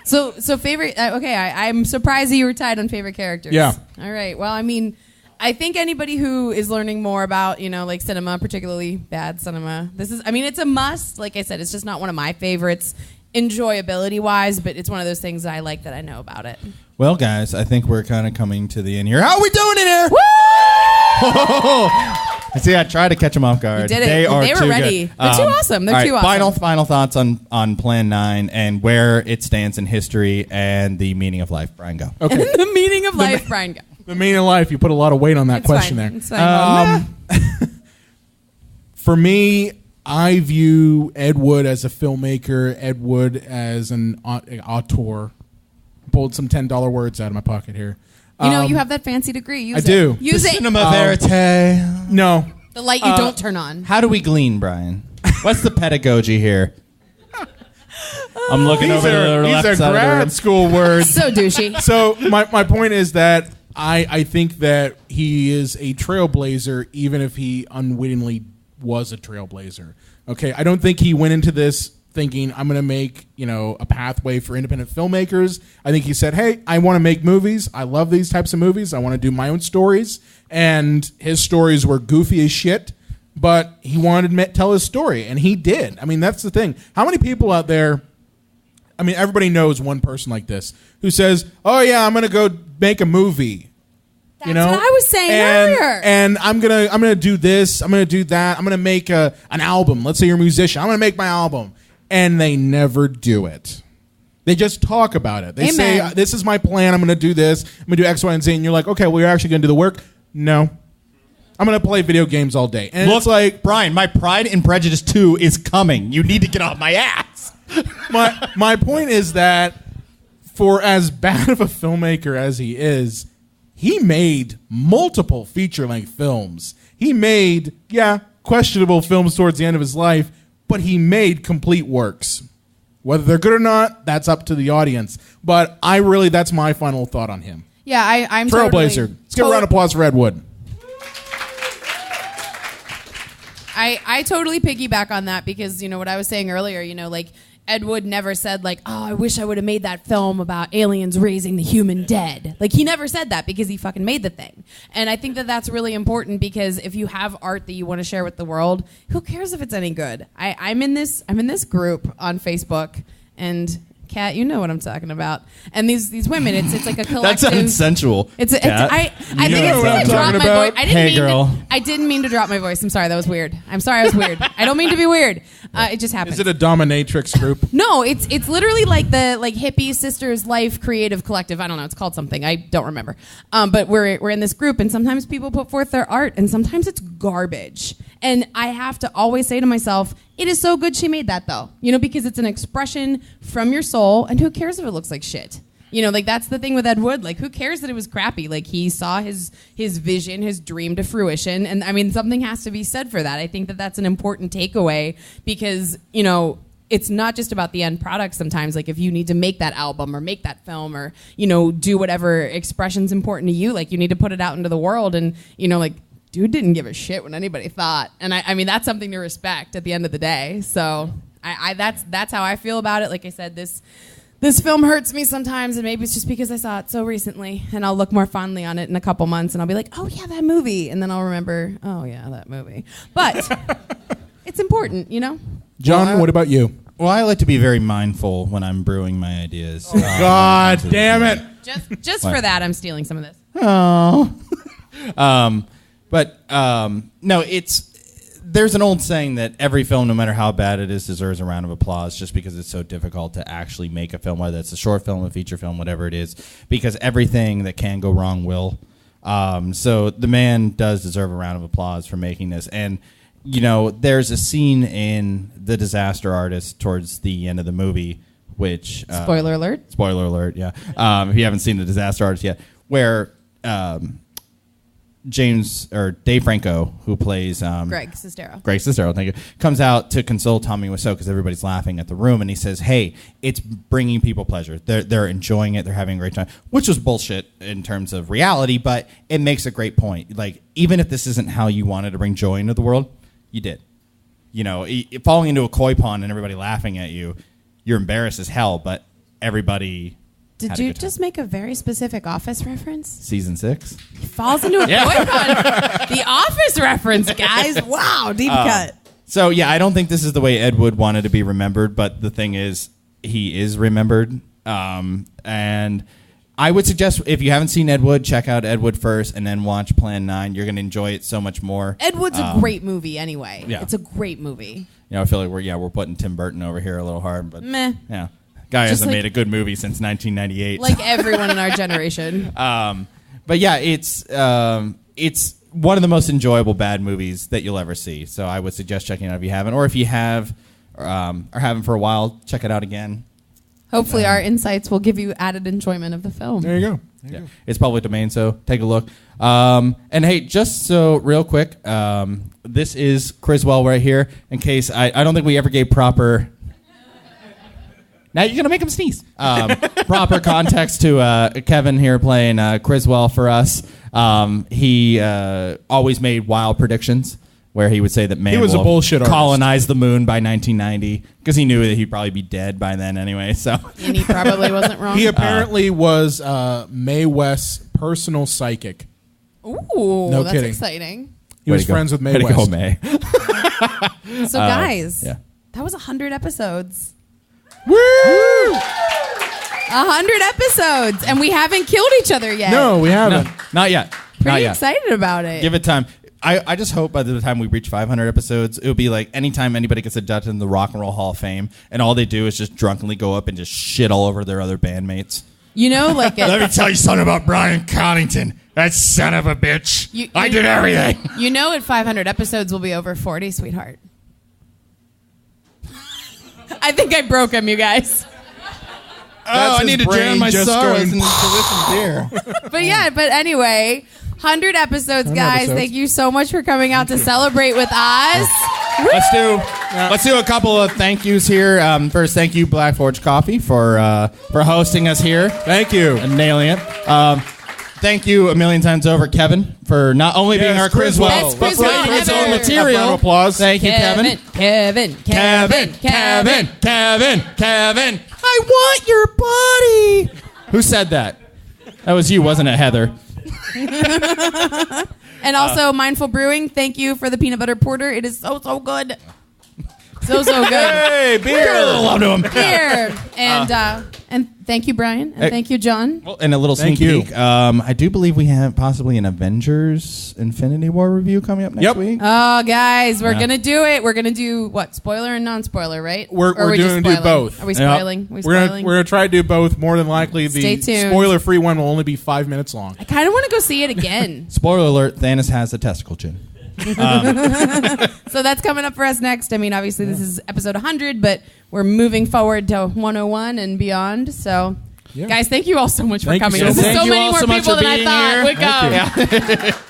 So favorite. Okay, I'm surprised that you were tied on favorite characters. Yeah. All right. Well, I mean, I think anybody who is learning more about, like cinema, particularly bad cinema, it's a must. Like I said, it's just not one of my favorites, enjoyability wise, but it's one of those things that I like that I know about it. Well, guys, I think we're kind of coming to the end here. How are we doing in here? Woo! See, I tried to catch them off guard. You did it. They were too ready. good. They're too awesome. They're too awesome. Final thoughts on Plan 9 and where it stands in history and the meaning of life. Brian, go. Okay. The meaning of life, Brian. Go. The meaning of life. You put a lot of weight on that It's question fine. there. It's fine. For me, I view Ed Wood as a filmmaker, Ed Wood as an auteur. Pulled some $10 words out of my pocket here. You have that fancy degree. Use I it. do. Use it. Cinema verite. No. The light you don't turn on. How do we glean, Brian? What's the pedagogy here? I'm looking over to the left These side are of the grad room. school words. So douchey. So my point is that I think that he is a trailblazer, even if he unwittingly was a trailblazer. Okay, I don't think he went into this thinking I'm going to make a pathway for independent filmmakers. I think he said, hey, I want to make movies. I love these types of movies. I want to do my own stories. And his stories were goofy as shit, but he wanted to tell his story, and he did. I mean, that's the thing. How many people out there, I mean, everybody knows one person like this who says, oh, yeah, I'm going to go make a movie. That's what I was saying earlier. And I'm gonna do this. I'm gonna do that. I'm gonna make an album. Let's say you're a musician. I'm gonna make my album. And they never do it. They just talk about it. They say, this is my plan. I'm going to do this. I'm going to do X, Y, and Z. And you're like, okay, well, you're actually going to do the work? No. I'm going to play video games all day. And it's like, Brian, my Pride and Prejudice 2 is coming. You need to get off my ass. my point is that for as bad of a filmmaker as he is, he made multiple feature-length films. He made, questionable films towards the end of his life, but he made complete works. Whether they're good or not, that's up to the audience. But that's my final thought on him. Yeah, I'm Trailblazer. Let's give a round of applause for Ed Wood. I totally piggyback on that because, what I was saying earlier, Ed Wood never said, I wish I would have made that film about aliens raising the human dead. He never said that because he fucking made the thing. And I think that that's really important because if you have art that you want to share with the world, who cares if it's any good? I'm in this group on Facebook, and Kat, you know what I'm talking about. And these women, it's like a collective. That sounds sensual. I think it's what I'm to drop talking my about? voice. Hey, girl. I didn't mean to drop my voice. I'm sorry, that was weird. I'm sorry, I was weird. I don't mean to be weird. It just happened. Is it a dominatrix group? No, it's literally like the hippie sisters life creative collective. I don't know, it's called something. I don't remember. But we're in this group, and sometimes people put forth their art, and sometimes it's garbage. And I have to always say to myself, it is so good she made that though. Because it's an expression from your soul, and who cares if it looks like shit? That's the thing with Ed Wood. Who cares that it was crappy? He saw his vision, his dream to fruition. And I mean, something has to be said for that. I think that that's an important takeaway because, it's not just about the end product sometimes. If you need to make that album or make that film or, do whatever expression's important to you, you need to put it out into the world. And, dude didn't give a shit what anybody thought. And I mean, that's something to respect at the end of the day. So that's how I feel about it. Like I said, this film hurts me sometimes, and maybe it's just because I saw it so recently, and I'll look more fondly on it in a couple months, and I'll be like, oh, yeah, that movie. And then I'll remember, oh, yeah, that movie. But it's important, John, what about you? Well, I like to be very mindful when I'm brewing my ideas. God damn it. Just for that, I'm stealing some of this. Oh. No, there's an old saying that every film, no matter how bad it is, deserves a round of applause just because it's so difficult to actually make a film, whether it's a short film, a feature film, whatever it is, because everything that can go wrong will. So the man does deserve a round of applause for making this. And, there's a scene in The Disaster Artist towards the end of the movie, which... Spoiler alert. Spoiler alert, yeah. If you haven't seen The Disaster Artist yet, where... Dave Franco, who plays Greg Sestero. Thank you, comes out to console Tommy Wiseau because everybody's laughing at the room, and he says, "Hey, it's bringing people pleasure. They're enjoying it. They're having a great time," which was bullshit in terms of reality, but it makes a great point. Even if this isn't how you wanted to bring joy into the world, you did. Falling into a koi pond and everybody laughing at you, you're embarrassed as hell, but everybody. Did you just make a very specific Office reference? Season 6 falls into a boycott. The Office reference, guys. Wow, deep cut. So yeah, I don't think this is the way Ed Wood wanted to be remembered, but the thing is, he is remembered. And I would suggest if you haven't seen Ed Wood, check out Ed Wood first, and then watch Plan 9. You're going to enjoy it so much more. Ed Wood's a great movie, anyway. Yeah. It's a great movie. You know, I feel like we're putting Tim Burton over here a little hard, but Meh. Yeah, guy Just hasn't like- made a good movie since 1998. Like everyone in our generation. But yeah, it's one of the most enjoyable bad movies that you'll ever see. So I would suggest checking it out if you haven't, or if you have, or haven't for a while, check it out again. Hopefully, our insights will give you added enjoyment of the film. There you go. It's public domain, so take a look. And hey, just so real quick, this is Criswell right here. In case I don't think we ever gave proper. Now you're gonna make him sneeze. Proper context to Kevin here playing Criswell for us. He always made wild predictions where he would say that man He was a will bullshit artist. colonize the moon by 1990 because he knew that he'd probably be dead by then anyway. So And he probably wasn't wrong. He apparently was Mae West's personal psychic. Ooh, No that's kidding. exciting. He was friends with Mae Way to West. go, Mae. So, guys, yeah. that was 100 episodes. Woo! 100 episodes, and we haven't killed each other yet. No, we haven't. No, not yet. Not Pretty yet. excited about it. Give it time. I just hope by the time we reach 500 episodes, it'll be like anytime anybody gets inducted in the Rock and Roll Hall of Fame, and all they do is just drunkenly go up and just shit all over their other bandmates. You know, like Let me tell you something about Brian Coddington. That son of a bitch. I did everything. You know, at 500 episodes, we'll be over 40, sweetheart. I think I broke him, you guys. I his need to brain drown my just sorrows going- in delicious beer. But anyway, 100 episodes, 100 guys. episodes. Thank you so much for coming out to celebrate with us. Let's do a couple of thank yous here. First, thank you, Black Forge Coffee, for hosting us here. Thank you. And nailing it. Thank you a million times over, Kevin, for not only being our Criswell, Best but for Criswell writing his ever. own Round material. of applause. Thank you, Kevin. Kevin. I want your body. Who said that? That was you, wasn't it, Heather? And also, Mindful Brewing, thank you for the peanut butter porter. It is so good. So good. Hey, beer. Love to him. Here. And thank you, Brian. And thank you, John. Well, and a little sneak Thank you. peek. I do believe we have possibly an Avengers Infinity War review coming up next week. Oh, guys, we're going to do it. We're going to do, what, spoiler and non-spoiler, right? We're Or are we doing just do spoiling? both. Are we Yep. spoiling? Are we We're spoiling? gonna try to do both. More than likely, Stay the tuned. spoiler-free one will only be 5 minutes long. I kind of want to go see it again. Spoiler alert, Thanos has a testicle chin. So that's coming up for us next. I mean, obviously, this is episode 100, but we're moving forward to 101 and beyond. So, guys, thank you all so much for Thank you coming. so This is much. so Thank you many all more so much people for than I being thought here. would come.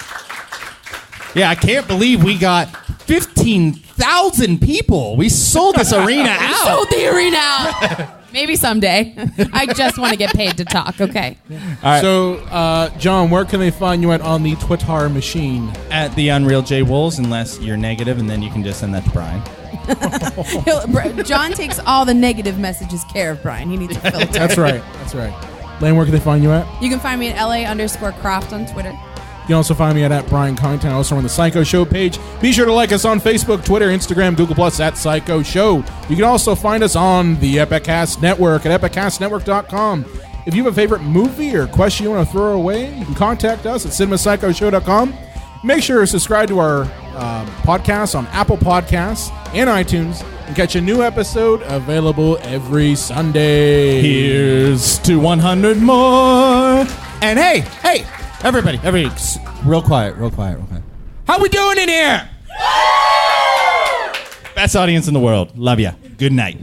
Yeah, I can't believe we got 15,000 people. We sold this arena out. Sold the arena out. Maybe someday. I just want to get paid to talk. Okay. right. So, John, where can they find you on the Twitter machine? At the Unreal J Wolves, unless you're negative, and then you can just send that to Brian. John takes all the negative messages care of, Brian. He needs a filter. That's right. That's right. Lane, where can they find you at? You can find me at LA_Croft on Twitter. You can also find me at Brian Content, also on the Psycho Show page. Be sure to like us on Facebook, Twitter, Instagram, Google+, at Psycho Show. You can also find us on the Epicast Network at epicastnetwork.com. If you have a favorite movie or question you want to throw away, you can contact us at cinemapsychoshow.com. Make sure to subscribe to our podcast on Apple Podcasts and iTunes and catch a new episode available every Sunday. Here's to 100 more. And hey, everybody, real quiet. How we doing in here? Best audience in the world. Love ya. Good night.